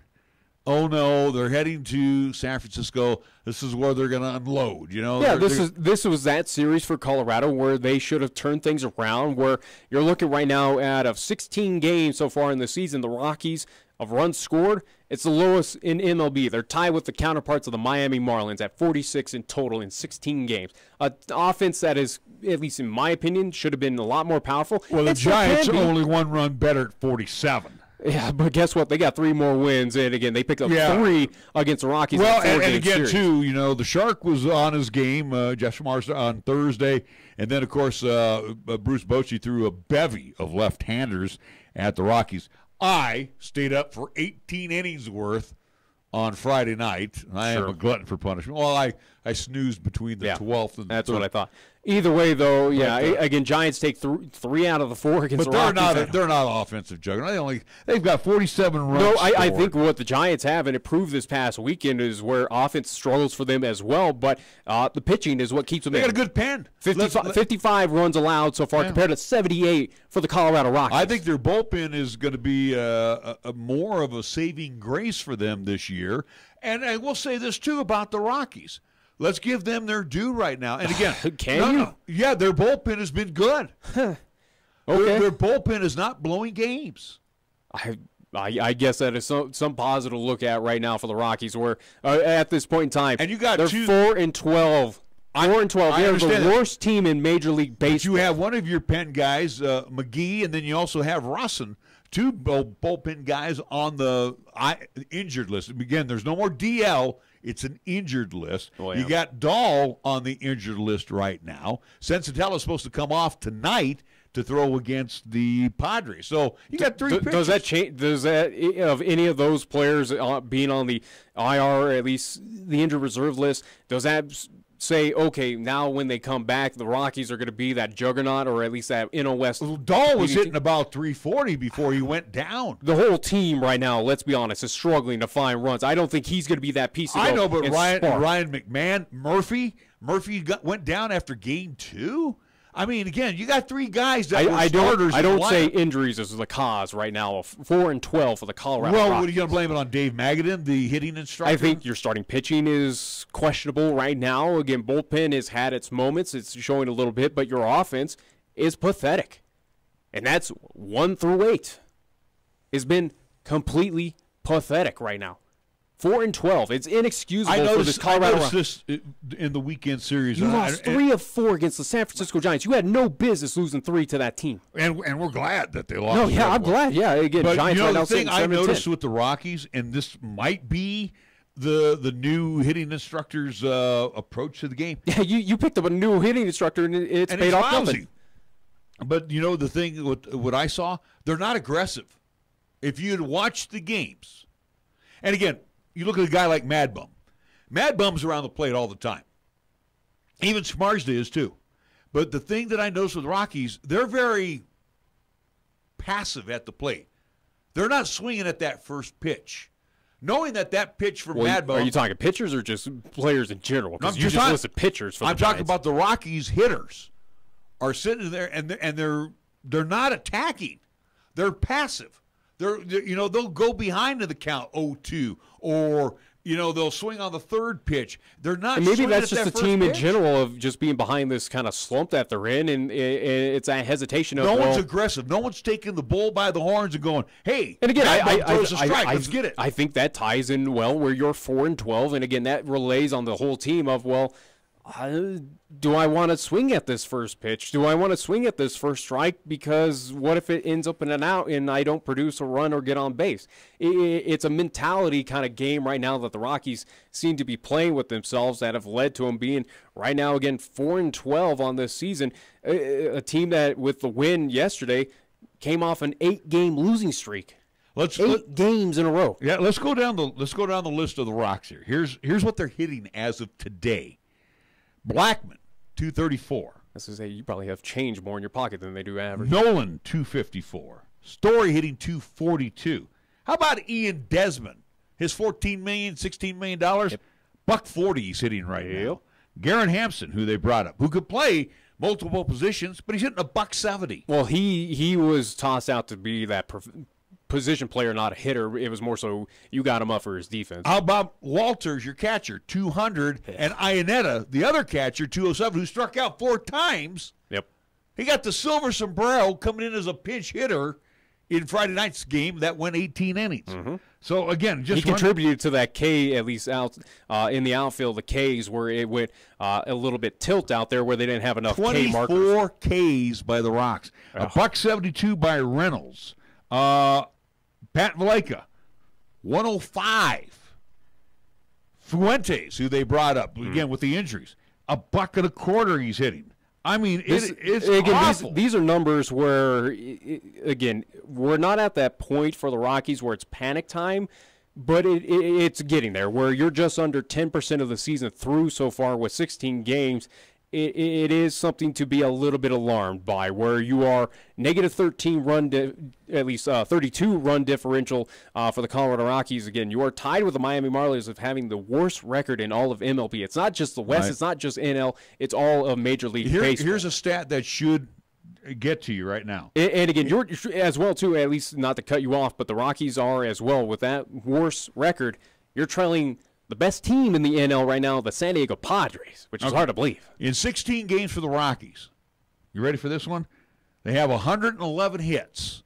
oh no, they're heading to San Francisco. This is where they're going to unload. Yeah, this was that series for Colorado where they should have turned things around. Where you're looking right now out of 16 games so far in the season, the Rockies of runs scored, it's the lowest in MLB. They're tied with the counterparts of the Miami Marlins at 46 in total in 16 games. An offense that is, at least in my opinion, should have been a lot more powerful. Well, the Giants are only one run better at 47. Yeah, but guess what? They got 3 more wins, and again, they picked up 3 against the Rockies. Well, and again, series. Too, the Shark was on his game, Jeff Schmarz on Thursday, and then, of course, Bruce Bochy threw a bevy of left-handers at the Rockies. I stayed up for 18 innings worth on Friday night. I am a glutton for punishment. Well, I snoozed between the 12th and the That's 3rd. what I thought. Either way, though, But, again, Giants take 3 out of the 4 against But the Rockies. they're not an offensive juggernaut. They've got 47 runs. No, I scored. think what the Giants have, and it proved this past weekend, is where offense struggles for them as well. But the pitching is what keeps them. They got a good pen. 55 runs allowed so far compared to 78 for the Colorado Rockies. I think their bullpen is going to be a more of a saving grace for them this year. And I will say this too about the Rockies. Let's give them their due right now. And again, yeah, their bullpen has been good. Okay. Their bullpen is not blowing games. I guess that is some positive to look at right now for the Rockies, where at this point in time, and you got they're 4-12. 4-12. They're the worst team in Major League Baseball. But you have one of your pen guys, McGee, and then you also have Russin, 2 bullpen guys on the injured list. Again, there's no more DL. It's an injured list. Oh, yeah. You got Dahl on the injured list right now. Sensatello's supposed to come off tonight to throw against the Padres. So you got 3 pitchers. Does that change? Does that, of any of those players being on the IR, or at least the injured reserve list, does that say, okay, now when they come back, the Rockies are going to be that juggernaut, or at least that NL West? Dahl was hitting about 340 before he went down. The whole team right now, let's be honest, is struggling to find runs. I don't think he's going to be that piece of I know, but Ryan Ryan McMahon, Murphy went down after game 2. I mean, again, you got 3 guys that were starters. I don't say injuries is the cause right now of 4-12 for the Colorado Well, Rockies. what are you going to blame it on? Dave Magadan, the hitting instructor? I think your starting pitching is questionable right now. Again, bullpen has had its moments. It's showing a little bit, but your offense is pathetic. And that's 1 through 8. It's been completely pathetic right now. 4-12. It's inexcusable for this Colorado. I noticed this in the weekend series. You lost 3 of 4 against the San Francisco Giants. You had no business losing 3 to that team. And we're glad that they lost. No, yeah, I'm glad. Yeah, again, but Giants right now the thing I 7-10. noticed with the Rockies, and this might be the new hitting instructor's approach to the game. Yeah, you picked up a new hitting instructor, and it's paid off nothing. But the thing, what I saw, they're not aggressive. If you had watched the games, and again, you look at a guy like Mad Bum. Mad Bum's around the plate all the time. Even Smarsda is too. But the thing that I noticed with Rockies, they're very passive at the plate. They're not swinging at that first pitch. Knowing that pitch from Mad Bum. Are you talking pitchers or just players in general? Because you just listed pitchers for I'm the talking Giants. about the Rockies hitters are sitting there and they're not attacking. They're passive. They'll go behind in the count 0-2, or they'll swing on the 3rd pitch. They're not. And maybe that's at just that the team first in pitch. general of just being behind this kind of slump that they're in, and it's a hesitation of No one's aggressive. No one's taking the bull by the horns and going, "Hey!" And again, throws a strike. Let's get it. I think that ties in well where you're 4-12, and again, that relays on the whole team of do I want to swing at this first pitch? Do I want to swing at this first strike? Because what if it ends up in an out and I don't produce a run or get on base? It's a mentality kind of game right now that the Rockies seem to be playing with themselves that have led to them being right now, again, 4-12 on this season. A team that, with the win yesterday, came off an 8-game losing streak. 8 games in a row. Yeah, let's go down the list of the Rocks here. Here's what they're hitting as of today. Blackman, 234. I was going to say, you probably have change more in your pocket than they do average. Nolan, 254. Story hitting 242. How about Ian Desmond? His $14 million, $16 million? $140 he's hitting right now. Garrett Hampson, who they brought up, who could play multiple positions, but he's hitting $170. Well, he was tossed out to be that position player, not a hitter. It was more so you got him up for his defense. How about Walters, your catcher, 200, and Iannetta, the other catcher, 207, who struck out 4 times. Yep. He got the silver sombrero coming in as a pinch hitter in Friday night's game that went 18 innings. Mm-hmm. So, again, he contributed to that K, at least out in the outfield, the Ks, where it went a little bit tilt out there where they didn't have enough K markers. 24 Ks by the Rocks. $172 by Reynolds. Pat Valleca, 105. Fuentes, who they brought up, again, with the injuries, $1.25 he's hitting. I mean, it's awful. These are numbers where, again, we're not at that point for the Rockies where it's panic time, but it's getting there where you're just under 10% of the season through so far with 16 games. It is something to be a little bit alarmed by, where you are negative 13 at least 32 run differential for the Colorado Rockies. Again, you are tied with the Miami Marlins of having the worst record in all of MLB. It's not just the West, It's not just NL, it's all of Major League Baseball. Here's a stat that should get to you right now. And again, you're as well, too, at least not to cut you off, but the Rockies are as well. With that worse record, you're trailing the best team in the NL right now, the San Diego Padres, which is hard to believe. In 16 games for the Rockies, you ready for this one? They have 111 hits,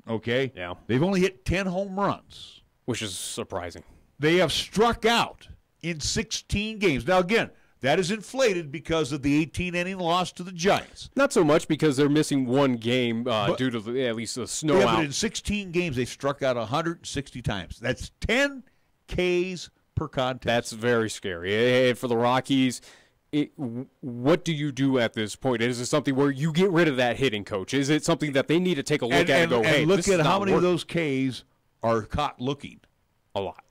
okay? Yeah. They've only hit 10 home runs. Which is surprising. They have struck out in 16 games. Now, again, that is inflated because of the 18-inning loss to the Giants. Not so much because they're missing one game due to at least the snow out. But in 16 games, they've struck out 160 times. That's 10 Ks per contest. That's very scary. And for the Rockies, what do you do at this point? Is it something where you get rid of that hitting coach? Is it something that they need to take a look at and go, hey, look at how many of those Ks are caught looking? A lot.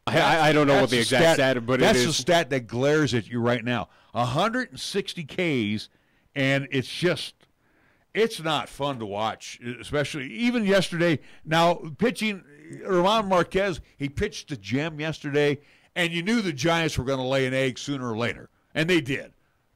I don't know what the exact stat, but that's the stat that glares at you right now. 160 Ks, and it's not fun to watch, especially even yesterday. Now, pitching, Ramon Marquez, he pitched the gem yesterday, and you knew the Giants were going to lay an egg sooner or later, and they did.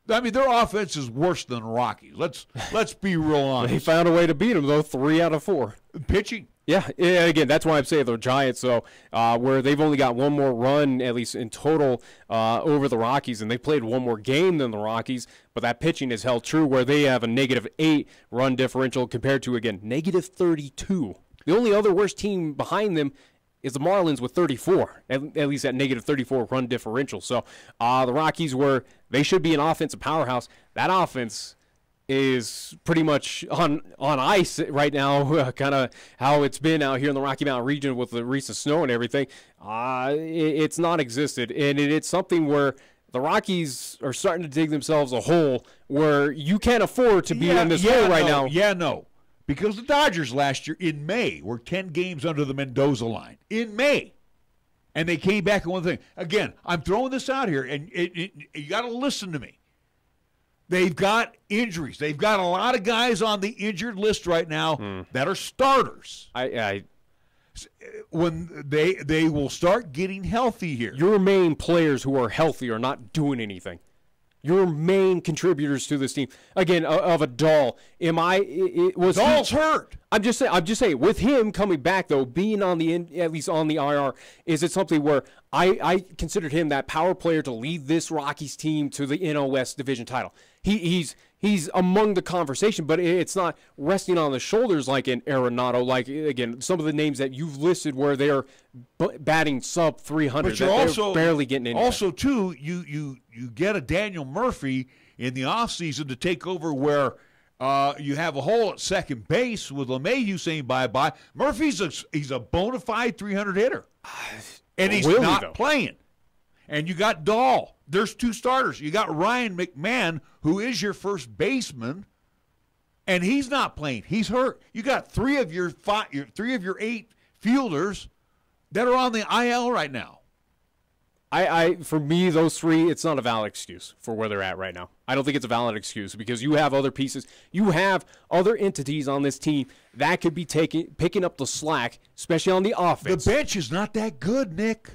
I mean, their offense is worse than Rockies. Let's be real honest. They found a way to beat them, though, 3 out of 4. Pitching. Yeah, again, that's why I'm saying the Giants, where they've only got one more run, at least in total, over the Rockies, and they played one more game than the Rockies, but that pitching is held true, where they have a negative 8 run differential compared to, again, negative 32. The only other worst team behind them is the Marlins with 34, at least at negative 34 run differential. So the Rockies, where they should be an offensive powerhouse, that offense is pretty much on ice right now, kind of how it's been out here in the Rocky Mountain region with the recent snow and everything. It's non-existent, and it's something where the Rockies are starting to dig themselves a hole where you can't afford to be in this hole right now. Yeah, no. Because the Dodgers last year in May were 10 games under the Mendoza line. In May. And they came back and one thing. Again, I'm throwing this out here, and you got to listen to me. They've got injuries. They've got a lot of guys on the injured list right now that are starters. When they will start getting healthy here. Your main players who are healthy are not doing anything. Your main contributors to this team, again, of a Dahl. Dahl's hurt. I'm just saying, with him coming back though, being on at least on the IR, is it something where I considered him that power player to lead this Rockies team to the NL West division title? He's among the conversation, but it's not resting on the shoulders like an Arenado, like, again, some of the names that you've listed where they're batting sub 300. But you're also barely getting in. Also, too, you get a Daniel Murphy in the offseason to take over where you have a hole at second base with LeMahieu saying bye-bye. Murphy's he's a bona fide 300 hitter, and he's not playing. And you got Dahl. There's 2 starters. You got Ryan McMahon, who is your first baseman, and he's not playing. He's hurt. You got 3 of your 8 fielders that are on the IL right now. For me, those 3, it's not a valid excuse for where they're at right now. I don't think it's a valid excuse because you have other pieces. You have other entities on this team that could be picking up the slack, especially on the offense. The bench is not that good, Nick.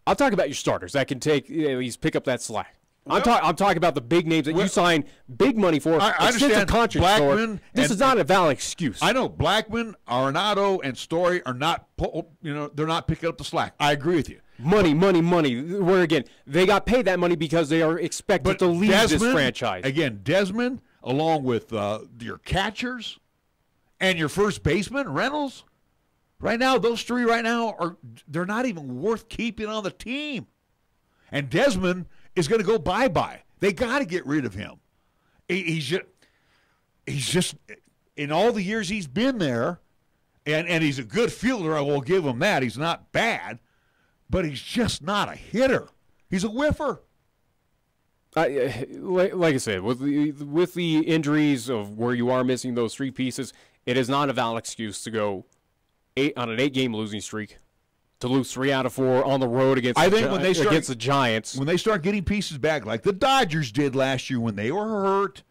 I'm talking about your starters that can at least pick up that slack. Well, I'm talking about the big names that you sign big money for. I understand Blackman. This is not a valid excuse. I know Blackman, Arenado, and Story are not. They're not picking up the slack. I agree with you. Money. Where again, they got paid that money because they are expected to lead this franchise. Again, Desmond, along with your catchers and your first baseman, Reynolds. Right now, those 3 right now they're not even worth keeping on the team. And Desmond is going to go bye-bye. They got to get rid of him. He's just in all the years he's been there, and he's a good fielder. I will give him that. He's not bad, but he's just not a hitter. He's a whiffer. Like I said, with the injuries of where you are missing those 3 pieces, it is not a valid excuse to go on an 8-game losing streak, to lose 3 out of 4 on the road against the Giants. When they start getting pieces back, like the Dodgers did last year when they were hurt,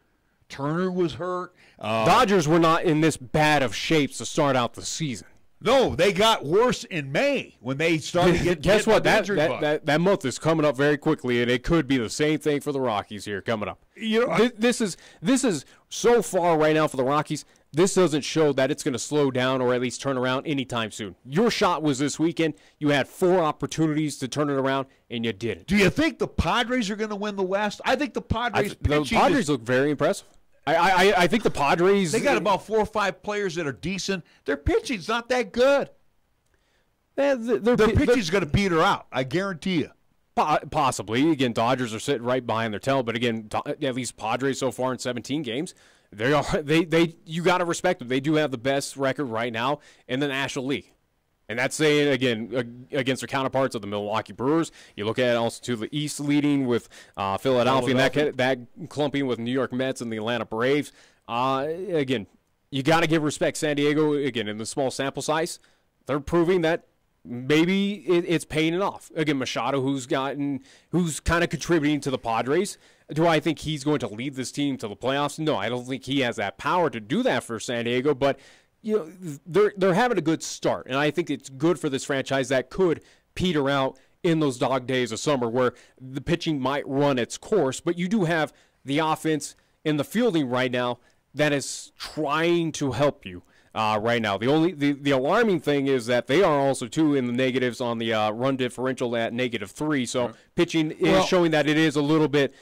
Turner was hurt. Dodgers were not in this bad of shapes to start out the season. No, they got worse in May when they started to get Guess what? That month is coming up very quickly, and it could be the same thing for the Rockies here coming up. This is so far right now for the Rockies. This doesn't show that it's going to slow down or at least turn around anytime soon. Your shot was this weekend. You had 4 opportunities to turn it around, and you didn't. Do you think the Padres are going to win the West? I think the Padres look very impressive. I think the Padres... They got about 4 or 5 players that are decent. Their pitching's not that good. Their pitching's going to peter out, I guarantee you. Possibly. Again, Dodgers are sitting right behind their tail, but again, at least Padres so far in 17 games, you got to respect them. They do have the best record right now in the National League. And that's saying, again, against their counterparts of the Milwaukee Brewers. You look at it also to the East leading with Philadelphia, and that clumping with New York Mets and the Atlanta Braves. Again, you got to give respect. San Diego, again, in the small sample size, they're proving that maybe it's paying it off. Again, Machado, who's kind of contributing to the Padres. Do I think he's going to lead this team to the playoffs? No, I don't think he has that power to do that for San Diego, but they're having a good start, and I think it's good for this franchise that could peter out in those dog days of summer where the pitching might run its course, but you do have the offense and the fielding right now that is trying to help you right now. The alarming thing is that they are also too in the negatives on the run differential at -3. So pitching is showing that it is a little bit.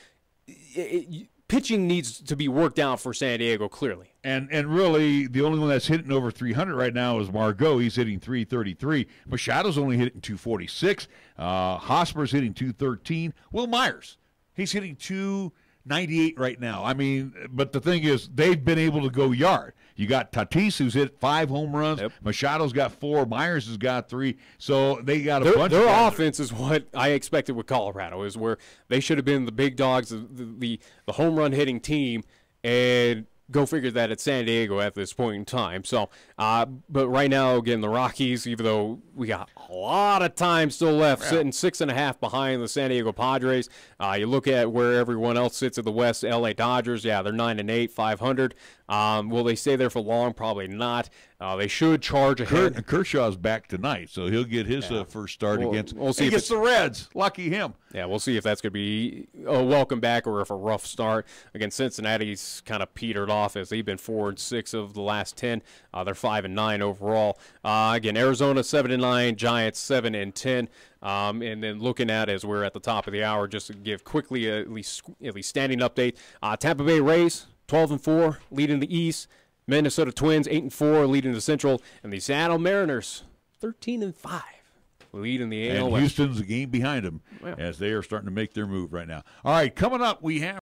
Pitching needs to be worked out for San Diego, clearly. And really, the only one that's hitting over 300 right now is Margot. He's hitting 333. Machado's only hitting 246. Hosmer's hitting 213. Will Myers, he's hitting 298 right now. I mean, but the thing is, they've been able to go yard. You got Tatis, who's hit 5 home runs. Yep. Machado's got 4. Myers has got 3. So they got a bunch. Their offense is what I expected with Colorado, is where they should have been the big dogs, the home run hitting team, and go figure that at San Diego at this point in time. So, but right now, again, the Rockies, even though we got a lot of time still left, sitting 6.5 behind the San Diego Padres. You look at where everyone else sits in the West, LA Dodgers, they're 9-8, 500. Will they stay there for long? Probably not. They should charge ahead. Kershaw's back tonight, so he'll get his first start against the Reds. Lucky him. Yeah, we'll see if that's going to be a welcome back or if a rough start. Again, Cincinnati's kind of petered off as they've been 4-6 of the last 10. They're 5-9 overall. Again, Arizona 7-9, Giants 7-10. And then looking at, as we're at the top of the hour, just to give quickly at least standing update. Tampa Bay Rays 12-4, leading the East. Minnesota Twins 8-4, leading the Central, and the Seattle Mariners 13-5, leading the AL West. And Houston's a game behind them as they are starting to make their move right now. All right, coming up, we have